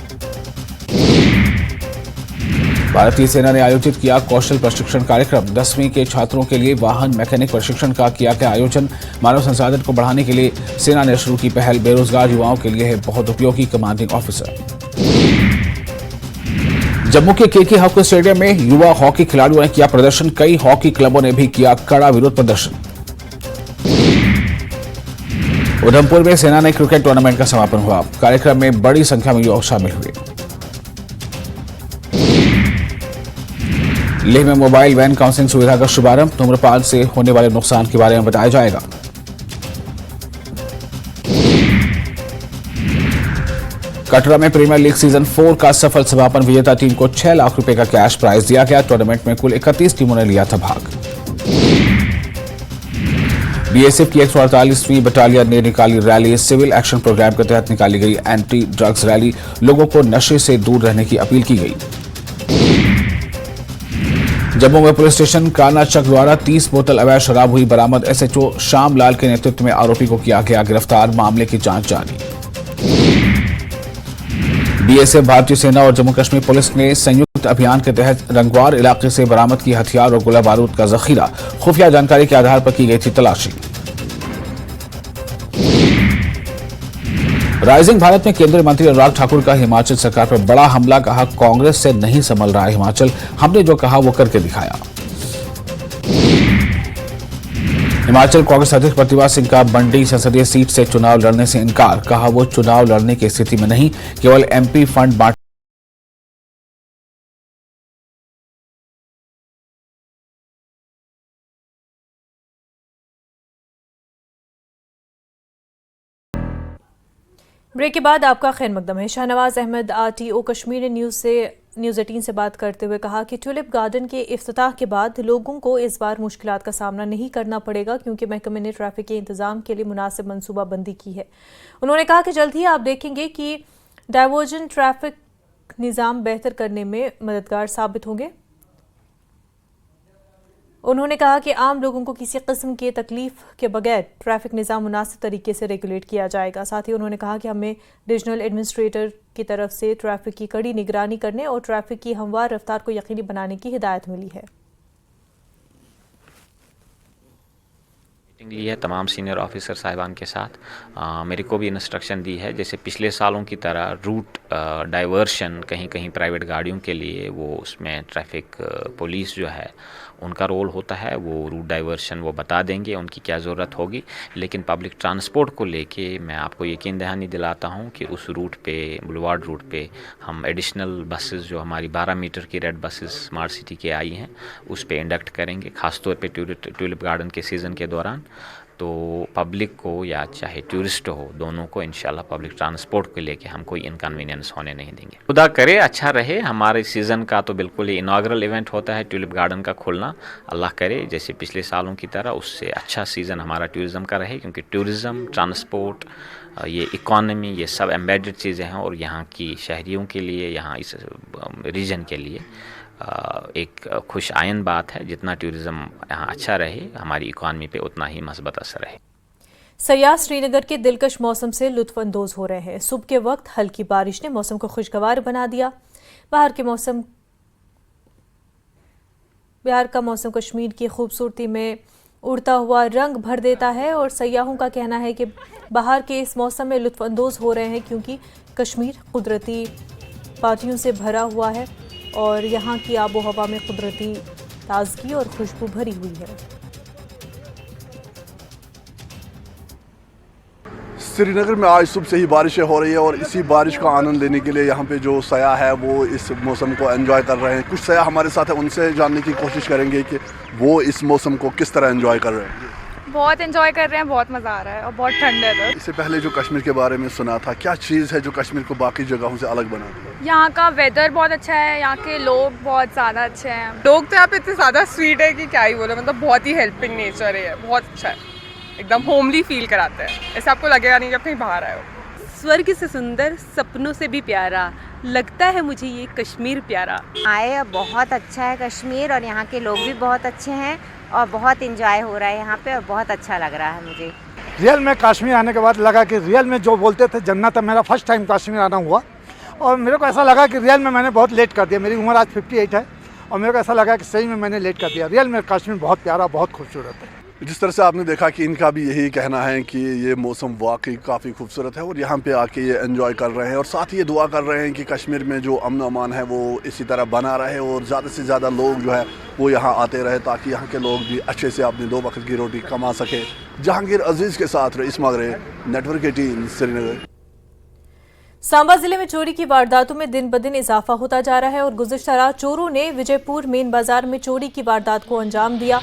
भारतीय सेना ने आयोजित किया कौशल प्रशिक्षण कार्यक्रम, 10वीं के छात्रों के लिए वाहन मैकेनिक प्रशिक्षण का किया गया आयोजन। मानव संसाधन को बढ़ाने के लिए सेना ने शुरू की पहल, बेरोजगार युवाओं के लिए है बहुत उपयोगी कमांडिंग ऑफिसर। जम्मू के केके हॉकी स्टेडियम में युवा हॉकी खिलाड़ियों ने किया प्रदर्शन, कई हॉकी क्लबों ने भी किया कड़ा विरोध प्रदर्शन। उधमपुर में सेना ने क्रिकेट टूर्नामेंट का समापन हुआ, कार्यक्रम में बड़ी संख्या में युवक शामिल हुए। लेह में मोबाइल वैन काउंसलिंग सुविधा का शुभारंभ, धूम्रपान से होने वाले नुकसान के बारे में बताया जाएगा। कटरा में प्रीमियर लीग सीजन 4 का सफल समापन, विजेता टीम को 6 लाख रुपए का कैश प्राइज दिया गया। टूर्नामेंट में कुल 31 टीमों ने लिया था भाग। बीएसएफ की 148वीं बटालियन ने निकाली रैली, सिविल एक्शन प्रोग्राम के तहत निकाली गई एंटी ड्रग्स रैली, लोगों को नशे से दूर रहने की अपील की गई। जम्मू में पुलिस स्टेशन कानाचक द्वारा 30 बोतल अवैध शराब हुई बरामद, एसएचओ श्याम लाल के नेतृत्व में आरोपी को किया गया गिरफ्तार, मामले की जांच जारी। बीएसएफ, भारतीय सेना और जम्मू कश्मीर पुलिस ने संयुक्त अभियान के तहत रंगवार इलाके से बरामद की हथियार और गोला बारूद का जखीरा, खुफिया जानकारी के आधार पर की गई थी तलाशी। राइजिंग भारत में केंद्रीय मंत्री अनुराग ठाकुर का हिमाचल सरकार पर बड़ा हमला, कहा कांग्रेस से नहीं संभल रहा हिमाचल, हमने जो कहा वो करके दिखाया। हिमाचल कांग्रेस अध्यक्ष प्रतिभा सिंह का बंडी संसदीय सीट से चुनाव लड़ने से इनकार। कहा वो चुनाव लड़ने की स्थिति में नहीं, केवल एमपी फंड बांट ब्रेक के बाद आपका खैर मकदम है। शाहनवाज अहमद आरटीओ कश्मीर ने न्यूज़ 18 से बात करते हुए कहा कि ट्यूलिप गार्डन के इफ्तिताह के बाद लोगों को इस बार मुश्किलात का सामना नहीं करना पड़ेगा क्योंकि महकमे ने ट्रैफिक के इंतजाम के लिए मुनासिब मनसूबाबंदी की है। उन्होंने कहा कि जल्द ही आप देखेंगे कि डायवर्जन ट्रैफिक निज़ाम बेहतर करने में मददगार साबित होंगे। उन्होंने कहा कि आम लोगों को किसी किस्म की तकलीफ के बगैर ट्रैफिक निज़ाम मुनासिब तरीके से रेगुलेट किया जाएगा। साथ ही उन्होंने कहा कि हमें रीजनल एडमिनिस्ट्रेटर की तरफ से ट्रैफिक की कड़ी निगरानी करने और ट्रैफिक की हमवार रफ्तार को यकीनी बनाने की हिदायत मिली है। ली है तमाम सीनियर ऑफिसर साहिबान के साथ। मेरे को भी इंस्ट्रक्शन दी है जैसे पिछले सालों की तरह रूट डाइवर्शन कहीं कहीं प्राइवेट गाड़ियों के लिए वो उसमें ट्रैफिक पुलिस जो है उनका रोल होता है, वो रूट डाइवर्शन वो बता देंगे उनकी क्या ज़रूरत होगी। लेकिन पब्लिक ट्रांसपोर्ट को लेके मैं आपको यकीन दहानी दिलाता हूँ कि उस रूट पे बुलवार्ड रूट पे हम एडिशनल बसेस जो हमारी 12 मीटर की रेड बसेस स्मार्ट सिटी के आई हैं उस पे इंडक्ट करेंगे, ख़ासतौर पे ट्यूलिप गार्डन के सीज़न के दौरान। तो पब्लिक को या चाहे टूरिस्ट हो दोनों को इंशाल्लाह पब्लिक ट्रांसपोर्ट को लेके हम कोई इनकन्वीनियंस होने नहीं देंगे। खुदा करे अच्छा रहे। हमारे सीज़न का तो बिल्कुल ही इनाग्रल इवेंट होता है ट्यूलिप गार्डन का खुलना। अल्लाह करे जैसे पिछले सालों की तरह उससे अच्छा सीज़न हमारा टूरिज़म का रहे क्योंकि टूरिज़म, ट्रांसपोर्ट, ये इकॉनमी, ये सब एम्बेडेड चीज़ें हैं और यहाँ की शहरियों के लिए, यहाँ इस रीजन के लिए एक खुश आयन बात है। जितना टूरिज़्म यहाँ अच्छा रहे हमारी इकॉनमी पे उतना ही मस्बत असर रहे। सयाह श्रीनगर के दिलकश मौसम से लुत्फानंदोज हो रहे हैं। सुबह के वक्त हल्की बारिश ने मौसम को खुशगवार बना दिया। बिहार का मौसम कश्मीर की खूबसूरती में उड़ता हुआ रंग भर देता है और सयाहों का कहना है कि बाहर के इस मौसम में लुत्फानंदोज हो रहे हैं क्योंकि कश्मीर कुदरती पार्टियों से भरा हुआ है और यहाँ की आबो हवा में कुदरती ताजगी और खुशबू भरी हुई है। श्रीनगर में आज सुबह से ही बारिशें हो रही है और इसी बारिश का आनंद लेने के लिए यहाँ पे जो सयाह है वो इस मौसम को एंजॉय कर रहे हैं। कुछ सयाह हमारे साथ है, उनसे जानने की कोशिश करेंगे कि वो इस मौसम को किस तरह एंजॉय कर रहे हैं। बहुत एंजॉय कर रहे हैं, बहुत मज़ा आ रहा है और बहुत ठंड है। तो इससे पहले जो कश्मीर के बारे में सुना था, क्या चीज़ है जो कश्मीर को बाकी जगहों से अलग बनाती है? यहाँ का वेदर बहुत अच्छा है, यहाँ के लोग बहुत ज़्यादा अच्छे हैं। लोग तो यहाँ पे इतने ज़्यादा स्वीट है कि क्या ही बोले, मतलब बहुत ही हेल्पिंग नेचर है, बहुत अच्छा है, एकदम होमली फील कराते हैं। ऐसे आपको लगेगा नहीं जब कहीं बाहर आए हो। स्वर्ग से सुंदर, सपनों से भी प्यारा लगता है मुझे ये कश्मीर प्यारा। आए बहुत अच्छा है कश्मीर और यहाँ के लोग भी बहुत अच्छे हैं और बहुत इंजॉय हो रहा है यहाँ पे और बहुत अच्छा लग रहा है मुझे। रियल में कश्मीर आने के बाद लगा कि रियल में जो बोलते थे जन्नत है। मेरा फर्स्ट टाइम कश्मीर आना हुआ और मेरे को ऐसा लगा कि रियल में मैंने बहुत लेट कर दिया। मेरी उम्र आज 58 है और मेरे को ऐसा लगा कि सही में मैंने लेट कर दिया। रियल में कश्मीर बहुत प्यारा, बहुत खूबसूरत है। जिस तरह से आपने देखा कि इनका भी यही कहना है कि ये मौसम वाकई काफ़ी खूबसूरत है और यहाँ पे आके ये एंजॉय कर रहे हैं और साथ ही ये दुआ कर रहे हैं कि कश्मीर में जो अमन अमान है वो इसी तरह बना रहे और ज़्यादा से ज़्यादा लोग जो है वो यहाँ आते रहे ताकि यहाँ के लोग भी अच्छे से अपनी 2 वक्त की रोटी कमा सके। जहांगीर अजीज़ के साथ रईस मागरे, नेटवर्क 18 श्रीनगर। सांबा जिले में चोरी की वारदातों में दिन ब दिन इजाफा होता जा रहा है और गुज़िश्ता रात चोरों ने विजयपुर मेन बाजार में चोरी की वारदात को अंजाम दिया।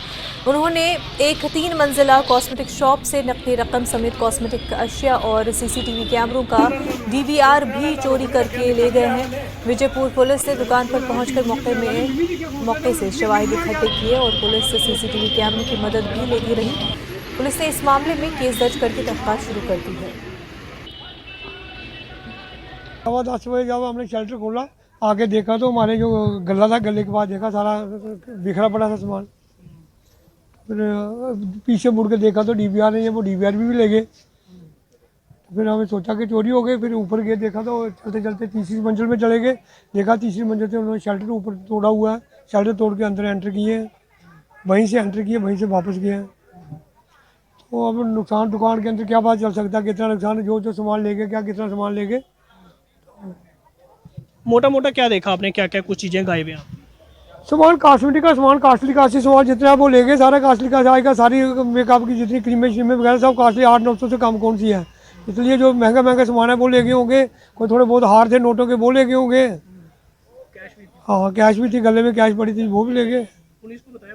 उन्होंने एक 3 मंजिला कॉस्मेटिक शॉप से नकदी रकम समेत कॉस्मेटिक अशिया और सीसीटीवी कैमरों का डीवीआर भी चोरी करके ले गए हैं। विजयपुर पुलिस ने दुकान पर पहुंचकर मौके से शवाहिद इकट्ठे किए और पुलिस से सीसीटीवी कैमरों की मदद भी लेती रही। पुलिस ने इस मामले में केस दर्ज करके तहकीकात शुरू कर दी है। 10 बजे जब हमने शेल्टर खोला, आगे देखा तो हमारे जो गला था, गले के बाद देखा सारा बिखरा पड़ा था सामान। फिर पीछे मुड़ के देखा तो डीवीआर है, वो डीवीआर भी ले गए। फिर हमें सोचा कि चोरी हो गई। फिर ऊपर गए, देखा तो चलते चलते तीसरी मंजिल में चले गए। देखा तीसरी मंजिल से उन्होंने शेल्टर ऊपर तोड़ा हुआ है। शेल्टर तोड़ के अंदर एंटर किए हैं, वहीं से एंटर किए, वहीं से वापस गए हैं। तो अब नुकसान दुकान के अंदर क्या पता चल सकता है कितना नुकसान, जो सामान ले गए, क्या कितना सामान ले गए। मोटा मोटा क्या देखा आपने, क्या क्या कुछ चीज़ें गायब हैं? सामान कॉस्मेटिक का सामान, कॉस्टली सामान जितना वो लेंगे सारा कॉस्टली का आएगा। सारी मेकअप की जितनी क्रीमें शीमें वगैरह सब कॉस्टली, 800-900 से कम कौन सी है। इसलिए जो महंगा सामान है वो ले गए होंगे। कोई थोड़े बहुत हार थे नोटों के वो ले गए होंगे। हाँ, कैश भी थी, गले में कैश पड़ी थी, वो भी ले गए। पुलिस को बताया?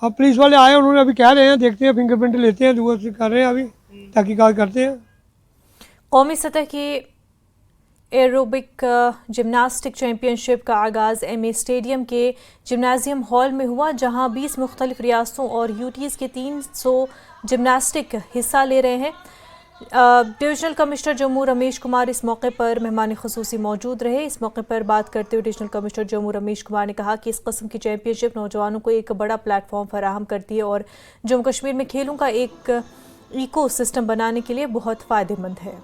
हाँ, पुलिस वाले आए, उन्होंने अभी कह रहे हैं, देखते हैं, फिंगरप्रिंट लेते हैं, दुआ से कर रहे हैं, अभी तहकीकात करते हैं। कौमी सतह की एरोबिक जिम्नास्टिक चैम्पियनशिप का आगाज़ एमए स्टेडियम के जिम्नाजियम हॉल में हुआ, जहां 20 मुख्तलिफ रियासतों और यूटीज़ के 300 जिम्नास्टिक हिस्सा ले रहे हैं। डिविजनल कमिश्नर जम्मू रमेश कुमार इस मौके पर मेहमान खुसूसी मौजूद रहे। इस मौके पर बात करते हुए डिविजनल कमिश्नर जम्मू रमेश कुमार ने कहा कि इस किस्म की चैम्पियनशिप नौजवानों को एक बड़ा प्लेटफॉर्म फराहम करती है और जम्मू कश्मीर में खेलों का एक इको सिस्टम बनाने के लिए बहुत फ़ायदेमंद है।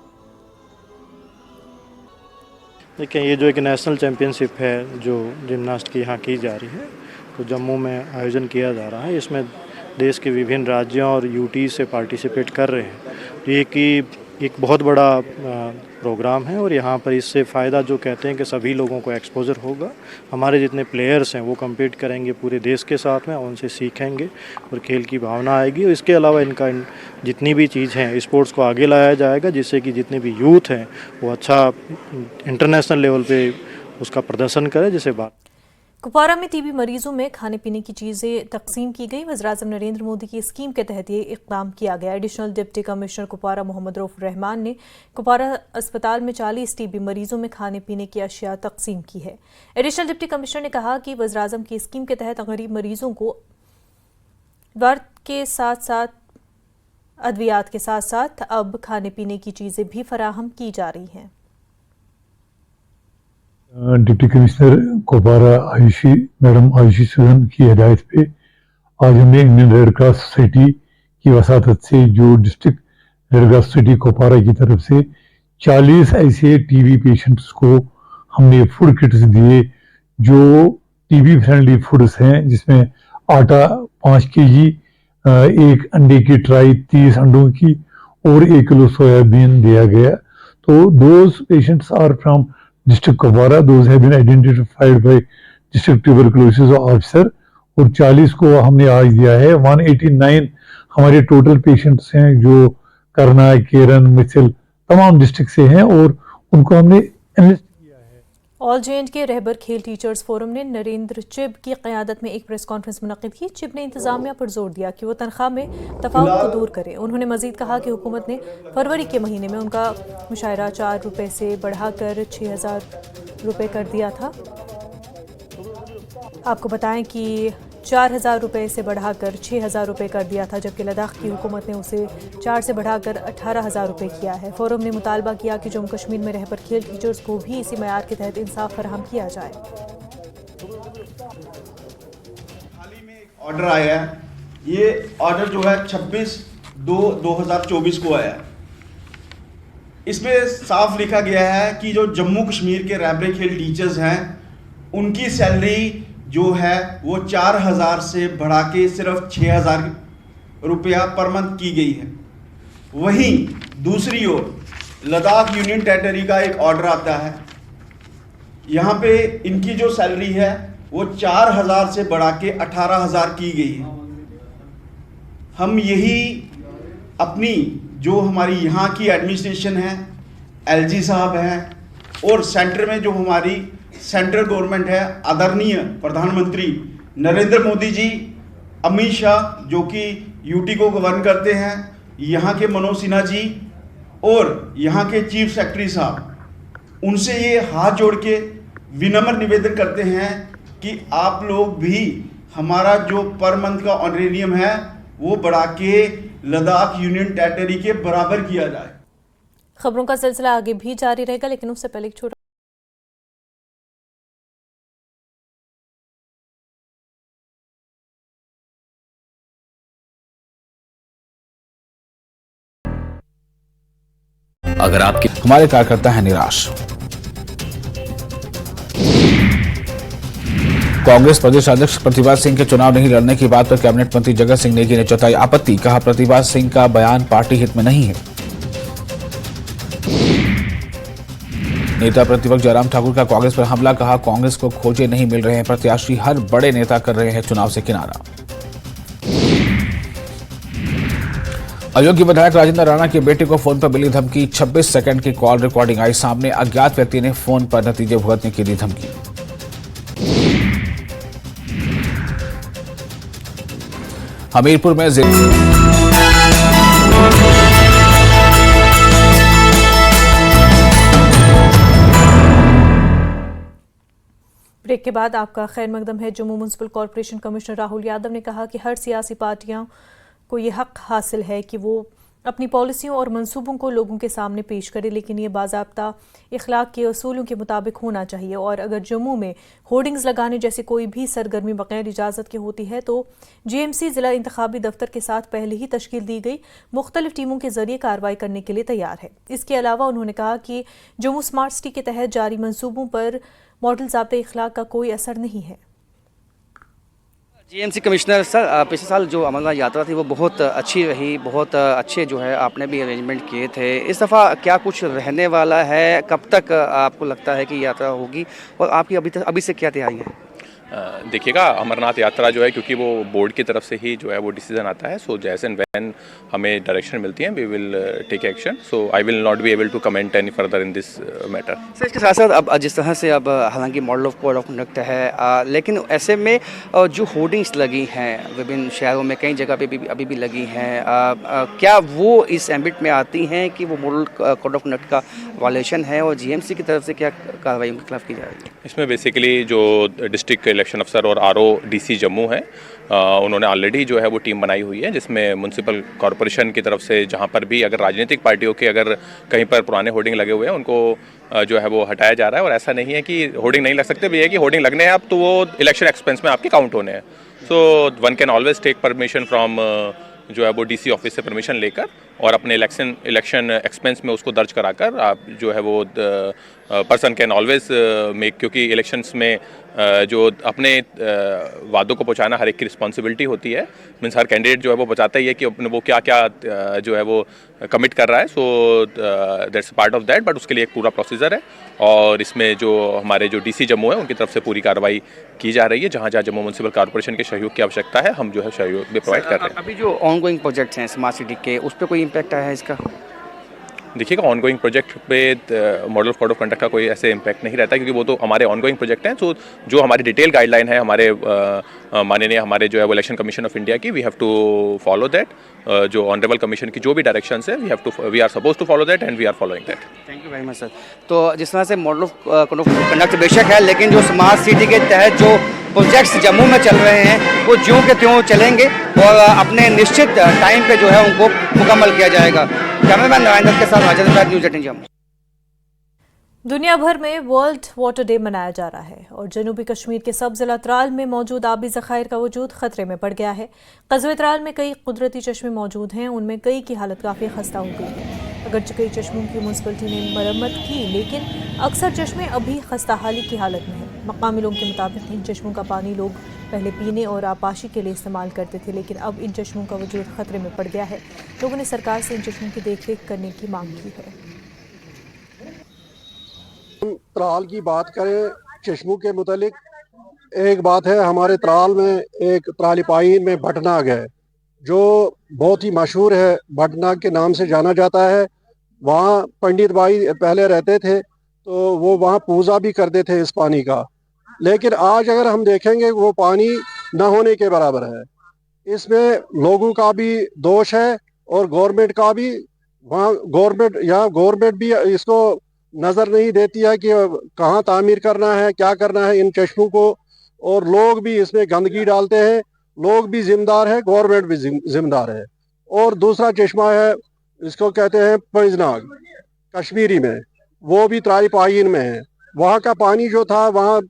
देखिए, ये जो एक नेशनल चैम्पियनशिप है जो जिम्नास्ट की यहाँ की जा रही है, तो जम्मू में आयोजन किया जा रहा है। इसमें देश के विभिन्न राज्यों और यूटी से पार्टिसिपेट कर रहे हैं। तो ये कि एक बहुत बड़ा प्रोग्राम है और यहाँ पर इससे फ़ायदा जो कहते हैं कि सभी लोगों को एक्सपोजर होगा। हमारे जितने प्लेयर्स हैं वो कम्पीट करेंगे पूरे देश के साथ में, उनसे सीखेंगे और खेल की भावना आएगी। और इसके अलावा इनका जितनी भी चीज़ हैं स्पोर्ट्स को आगे लाया जाएगा, जिससे कि जितने भी यूथ हैं वो अच्छा इंटरनेशनल लेवल पे उसका प्रदर्शन करें। जैसे बात कुपवारा में टीबी मरीजों में खाने पीने की चीज़ें तकसीम की गई। वज़ीर-ए-आज़म नरेंद्र मोदी की स्कीम के तहत ये इक़दाम किया गया। Additional deputy commissioner Kupwara Mohammad Rauf Rahman ने कुपवारा अस्पताल में 40 टीबी मरीजों में खाने पीने की अशिया तकसीम की है। एडिशनल डिप्टी कमिश्नर ने कहा कि वज़ीर-ए-आज़म की स्कीम के तहत गरीब मरीजों को अद्वियात के साथ साथ अब खाने पीने की चीज़ें भी फराहम की जा रही हैं। Deputy commissioner Kupwara Ayushi madam Ayushi Sudan की हिदायत पे आज हमने इंडियन रेड क्रॉस सोसाइटी की वसातत से जो district red cross society Kupwara की तरफ से 40 ऐसे टीबी पेशेंट्स को हमने फूड किट्स दिए जो टीबी फ्रेंडली फूड्स हैं, जिसमें आटा 5 केजी, एक अंडे की ट्राई 30 अंडों की और 1 किलो सोयाबीन दिया गया। तो those patients are from district Kupwara, those have been identified by district tuberculosis officer, और 40 को हमने आज दिया है। 189 हमारे टोटल पेशेंट्स हैं जो करनाल, केरन, मिथिल तमाम डिस्ट्रिक्ट से हैं और उनको हमने एनलिस्ट किया है। ऑल जे.एंड.के के रहबर खेल टीचर्स फोरम ने नरेंद्र चिब की क़यादत में एक प्रेस कॉन्फ्रेंस मुनक़िद की। चिब ने इंतजामिया पर जोर दिया कि वो तनख्वाह में तफावत को दूर करे। उन्होंने मजीद कहा कि हुकूमत ने फरवरी के महीने में उनका मुशायरा 4 रुपये से बढ़ाकर 6,000 रुपये कर दिया था। आपको बताएं कि 4,000 रुपये से बढ़ाकर 6,000 रुपये कर दिया था, जबकि लद्दाख की हुकूमत ने उसे 4 से बढ़ाकर 18,000 रुपये किया है। फोरम ने मुतालबा किया कि जम्मू कश्मीर में रहबर खेल टीचर्स को भी इसी मयार के तहत इंसाफ फराहम किया जाए। ऑर्डर आया है, ये ऑर्डर जो है 26/2/2024 को आया। इसमें साफ लिखा गया है कि जो जम्मू कश्मीर के रहबर खेल टीचर्स हैं उनकी सैलरी जो है वो 4,000 से बढ़ा के सिर्फ 6,000 रुपया पर मंथ की गई है। वहीं दूसरी ओर लद्दाख यूनियन टेरिटरी का एक ऑर्डर आता है, यहाँ पे इनकी जो सैलरी है वो 4,000 से बढ़ा के 18,000 की गई है। हम यही अपनी जो हमारी यहाँ की एडमिनिस्ट्रेशन है, एलजी साहब हैं और सेंटर में जो हमारी सेंट्रल गवर्नमेंट है, आदरणीय प्रधानमंत्री नरेंद्र मोदी जी, अमित शाह जो कि यूटी को गवर्न करते हैं, यहाँ के मनोज सिन्हा जी और यहाँ के चीफ सेक्रेटरी साहब, उनसे ये हाथ जोड़ के विनम्र निवेदन करते हैं कि आप लोग भी हमारा जो पर मंथ का ऑनरेरियम है वो बढ़ा के लद्दाख यूनियन टेरिटरी के बराबर किया जाए। खबरों का सिलसिला आगे भी जारी रहेगा, लेकिन उससे पहले एक छोटा अगर आपके हमारे कार्यकर्ता हैं निराश। कांग्रेस प्रदेश अध्यक्ष प्रतिभा सिंह के चुनाव नहीं लड़ने की बात पर कैबिनेट मंत्री जगत सिंह नेगी ने जताई आपत्ति। कहा प्रतिभा सिंह का बयान पार्टी हित में नहीं है। नेता प्रतिपक्ष जयराम ठाकुर का कांग्रेस पर हमला, कहा कांग्रेस को खोजे नहीं मिल रहे हैं प्रत्याशी, हर बड़े नेता कर रहे हैं चुनाव से किनारा। अयोग्य विधायक राजेंद्र राणा के बेटे को फोन पर मिली धमकी, 26 सेकंड की कॉल रिकॉर्डिंग आई सामने, अज्ञात व्यक्ति ने फोन पर नतीजे भुगतने की दी धमकी। हमीरपुर में ब्रेक के बाद आपका खैर मकदम है। Jammu municipal corporation commissioner Rahul Yadav ने कहा कि हर सियासी पार्टियों को ये हक हासिल है कि वो अपनी पॉलिसियों और मंसूबों को लोगों के सामने पेश करे, लेकिन ये बाज़ाब्ता इखलाक के असूलों के मुताबिक होना चाहिए। और अगर जम्मू में होर्डिंग्स लगाने जैसी कोई भी सरगर्मी बगैर इजाज़त की होती है तो जीएमसी ज़िला इंतखाबी दफ्तर के साथ पहले ही तश्कील दी गई मुख्तलिफ टीमों के जरिए कार्रवाई करने के लिए तैयार है। इसके अलावा उन्होंने कहा कि जम्मू स्मार्ट सिटी के तहत जारी मंसूबों पर मॉडल ज़ाब्ते इखलाक का कोई असर नहीं है। जीएमसी कमिश्नर सर, पिछले साल जो अमरनाथ यात्रा थी वो बहुत अच्छी रही, बहुत अच्छे जो है आपने भी अरेंजमेंट किए थे। इस दफ़ा क्या कुछ रहने वाला है, कब तक आपको लगता है कि यात्रा होगी और आपकी अभी से क्या तैयारी है? देखिएगा, अमरनाथ यात्रा जो है क्योंकि वो बोर्ड की तरफ से ही जो है वो डिसीजन आता है, सो जैसे एंड व्हेन हमें डायरेक्शन मिलती है we will take action, so I will not be able to comment any further in this matter. Sir, इसके साथ साथ अब जिस तरह से अब हालांकि model of code of conduct है, लेकिन ऐसे में जो होर्डिंग्स लगी हैं विभिन्न शहरों में, कई जगह पे अभी भी लगी हैं, क्या वो इस एम्बिट में आती हैं कि वो मॉडल कोड ऑफ कंडक्ट का वायलेशन है और जीएमसी की तरफ से क्या कार्रवाई उनके खिलाफ की जाएगी? इसमें बेसिकली जो डिस्ट्रिक्ट इलेक्शन अफसर और आरओ डीसी जम्मू है, उन्होंने ऑलरेडी जो है वो टीम बनाई हुई है जिसमें म्युनिसिपल कॉरपोरेशन की तरफ से जहां पर भी अगर राजनीतिक पार्टियों के अगर कहीं पर पुराने होर्डिंग लगे हुए हैं उनको जो है वो हटाया जा रहा है। और ऐसा नहीं है कि होर्डिंग नहीं लग सकते, भी है कि होर्डिंग लगने हैं अब तो वो इलेक्शन एक्सपेंस में आपके काउंट होने हैं। So one can always take permission from जो है वो डीसी ऑफिस से परमिशन लेकर और अपने इलेक्शन एक्सपेंस में उसको दर्ज कराकर आप जो है वो पर्सन कैन ऑलवेज मेक, क्योंकि इलेक्शंस में जो अपने वादों को पहुंचाना हर एक की रिस्पॉन्सिबिलिटी होती है। मीन्स हर कैंडिडेट जो है वो बताता ही है कि वो क्या क्या जो है वो कमिट कर रहा है, so that's part of that, but उसके लिए एक पूरा प्रोसीजर है और इसमें जो हमारे जो डीसी जम्मू है उनकी तरफ से पूरी कार्रवाई की जा रही है। जहाँ जहाँ जम्मू म्युनिसिपल कॉर्पोरेशन के सहयोग की आवश्यकता है हम जो है सहयोग भी प्रोवाइड कर रहे हैं। अभी जो ऑनगोइंग प्रोजेक्ट्स हैं स्मार्ट सिटी के, उस पर कोई इम्पैक्ट आया है इसका? देखिएगा, ऑनगोइंग प्रोजेक्ट पे मॉडल कोड ऑफ कंडक्ट का कोई ऐसे इम्पैक्ट नहीं रहता क्योंकि वो तो हमारे ऑनगोइंग प्रोजेक्ट हैं। सो जो हमारी डिटेल गाइडलाइन है हमारे माननीय हमारे जो है वो इलेक्शन कमीशन ऑफ इंडिया की, we have to follow that. जो ऑनरेबल कमीशन की जो भी डायरेक्शंस है we are suppose to follow that and we are following that. Thank you very much sir. तो जिस तरह से मॉडल कोड ऑफ कंडक्ट बेशक है, लेकिन जो स्मार्ट सिटी के तहत जो प्रोजेक्ट्स जम्मू में चल रहे हैं वो ज्यों के त्यों चलेंगे और अपने निश्चित टाइम पे जो है उनको मुकम्मल किया जाएगा। कैमरामैन नारायण दत्त के साथ राजेंद्र राज, न्यूज़ 18 जम्मू। दुनिया भर में वर्ल्ड वाटर डे मनाया जा रहा है और जनूबी कश्मीर के सब जिला त्राल में मौजूद आबी ज़खायर का वजूद खतरे में पड़ गया है। कस्बे त्राल में कई कुदरती चश्मे मौजूद हैं, उनमें कई की हालत काफ़ी खस्ता हो गई है। अगरचे कई चश्मों की म्यूनसिपलिटी ने मरम्मत की, लेकिन अक्सर चश्मे अभी खस्ता हाली की हालत में हैं। मकामी लोगों के मुताबिक इन चश्मों का पानी लोग पहले पीने और आपाशी के लिए इस्तेमाल करते थे, लेकिन अब इन चश्मों का वजूद खतरे में पड़ गया है। लोगों ने सरकार से इन चश्मों की देखरेख करने की मांग की है। त्राल की बात करें चश्मों के मुतालिक, एक बात है हमारे त्राल में एक त्रालीपाइन में भटनाग है जो बहुत ही मशहूर है, भटनाग के नाम से जाना जाता है। वहाँ पंडित भाई पहले रहते थे तो वो वहाँ पूजा भी करते थे इस पानी का, लेकिन आज अगर हम देखेंगे वो पानी न होने के बराबर है। इसमें लोगों का भी दोष है और गवर्नमेंट का भी। वहाँ गवर्नमेंट भी इसको नज़र नहीं देती है कि कहाँ तामीर करना है, क्या करना है इन चश्मों को, और लोग भी इसमें गंदगी डालते हैं। लोग भी जिम्मेदार है, गवर्नमेंट भी जिम्मेदार है। और दूसरा चश्मा है, इसको कहते हैं पैजनाग कश्मीरी में, वो भी त्रालीपाइन में है। वहाँ का पानी जो था, वहाँ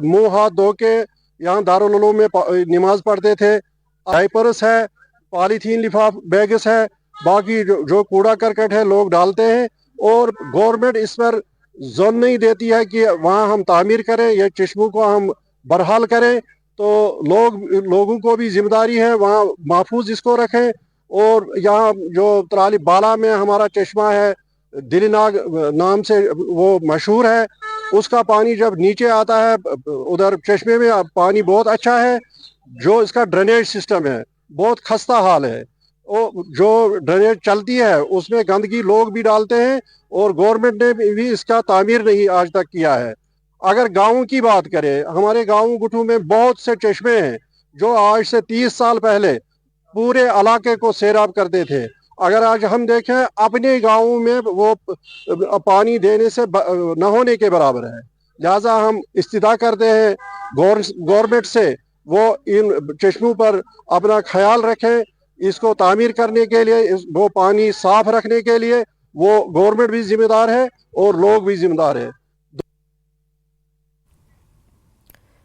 मुंह हाथ धो के यहाँ दारुल उलूम में नमाज पढ़ते थे। डायपर्स है, पॉलीथीन लिफाफ बैग्स है, बाकी जो कूड़ा करकट है लोग डालते हैं और गवर्नमेंट इस पर जोर नहीं देती है कि वहाँ हम तामीर करें या चश्मों को हम बरहाल करें। तो लोगों को भी जिम्मेदारी है वहाँ महफूज इसको रखें। और यहाँ जो त्राली बाला में हमारा चश्मा है दिलनाग नाम से वो मशहूर है। उसका पानी जब नीचे आता है उधर चश्मे में पानी बहुत अच्छा है। जो इसका ड्रेनेज सिस्टम है बहुत खस्ता हाल है। जो ड्रेनेज चलती है उसमें गंदगी लोग भी डालते हैं और गवर्नमेंट ने भी इसका तामीर नहीं आज तक किया है। अगर गाँव की बात करें, हमारे गाँव गुठू में बहुत से चश्मे हैं जो आज से 30 साल पहले पूरे इलाके को सैराब करते थे। अगर आज हम देखें अपने गाँव में वो पानी देने से न होने के बराबर है। लिहाजा हम इस्तिदा करते हैं गवर्नमेंट से वो इन चश्मों पर अपना ख्याल रखें। इसको तामीर करने के लिए, वो पानी साफ रखने के लिए वो गवर्नमेंट भी जिम्मेदार है और लोग भी जिम्मेदार है।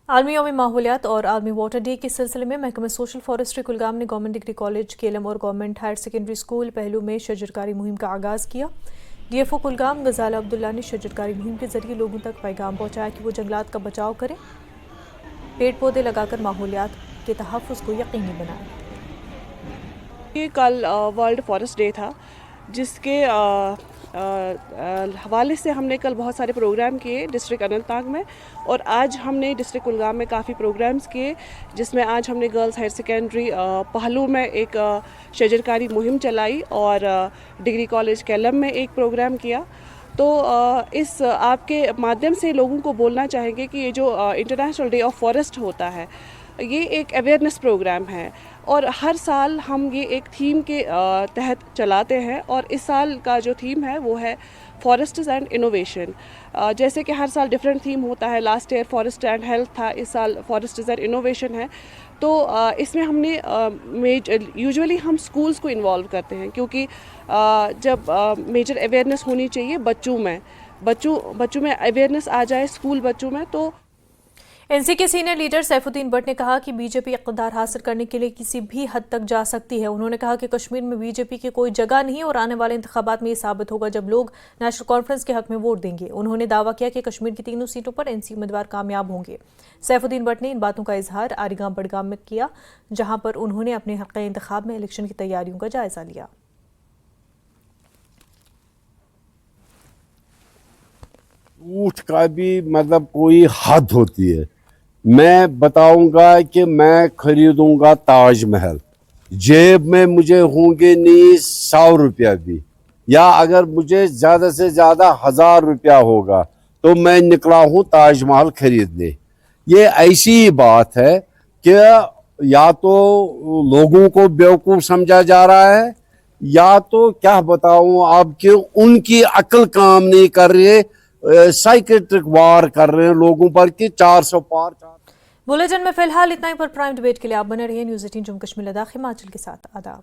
आलमी यौम माहौलियात और आलमी वाटर डे के सिलसिले में महकमा सोशल फॉरेस्ट्री कुलगाम ने गवर्नमेंट डिग्री कॉलेज केलम और गवर्नमेंट हायर सेकेंडरी स्कूल पहलू में शजरकारी मुहिम का आगाज़ किया। DFO कुलगाम गजाला अब्दुल्ला ने शजरकारी मुहिम के जरिए लोगों तक पैगाम पहुँचाया कि वो जंगलात का बचाव करें, पेड़ पौधे लगाकर माहौलियात के तहफ़्फ़ुज़ को यकीनी बनाएं। ये कल वर्ल्ड फॉरेस्ट डे था, जिसके हवाले से हमने कल बहुत सारे प्रोग्राम किए डिस्ट्रिक्ट अनंतनाग में, और आज हमने डिस्ट्रिक्ट कुलगाम में काफ़ी प्रोग्राम्स किए, जिसमें आज हमने गर्ल्स हायर सेकेंडरी पहलू में एक शजरकारी मुहिम चलाई और डिग्री कॉलेज केलम में एक प्रोग्राम किया। तो इस आपके माध्यम से लोगों को बोलना चाहेंगे कि ये जो इंटरनेशनल डे ऑफ फॉरेस्ट होता है, ये एक अवेयरनेस प्रोग्राम है और हर साल हम ये एक थीम के तहत चलाते हैं, और इस साल का जो थीम है वो है फॉरेस्ट्स एंड इनोवेशन। जैसे कि हर साल डिफरेंट थीम होता है, last year forest and health था, इस साल फॉरेस्ट्स एंड इनोवेशन है। तो इसमें हमने यूजुअली हम स्कूल्स को इन्वॉल्व करते हैं, क्योंकि जब मेजर अवेयरनेस होनी चाहिए बच्चों में अवेयरनेस आ जाए स्कूल बच्चों में। तो एनसी के सीनियर लीडर सैफुद्दीन भट्ट ने कहा कि बीजेपी इक़्तिदार हासिल करने के लिए किसी भी हद तक जा सकती है। उन्होंने कहा कि कश्मीर में बीजेपी की कोई जगह नहीं और आने वाले इंतखाबात में ये साबित होगा जब लोग नेशनल कॉन्फ्रेंस के हक में वोट देंगे। उन्होंने दावा किया कि कश्मीर की तीनों सीटों पर एनसी उम्मीदवार कामयाब होंगे। सैफुद्दीन भट्ट ने इन बातों का इजहार आरीगाम बडगाम में किया, जहां पर उन्होंने अपने हक़ इंतखाब में इलेक्शन की तैयारियों का जायजा लिया। झूठ का भी मतलब कोई हद होती है। मैं बताऊंगा कि मैं खरीदूंगा ताजमहल, जेब में मुझे होंगे नहीं 100 रुपया भी, या अगर मुझे ज्यादा से ज्यादा 1000 रुपया होगा तो मैं निकला हूं ताजमहल खरीदने। ये ऐसी बात है कि या तो लोगों को बेवकूफ समझा जा रहा है, या तो क्या बताऊं अब कि उनकी अक्ल काम नहीं कर रही, साइकेट्रिक वार कर रहे हैं लोगों पर कि 400 पार। बुलेटिन में फिलहाल इतना ही। पर प्राइम डिबेट के लिए आप बने रहिए न्यूज़ 18 जम्मू कश्मीर लद्दाख हिमाचल के साथ। आदाब।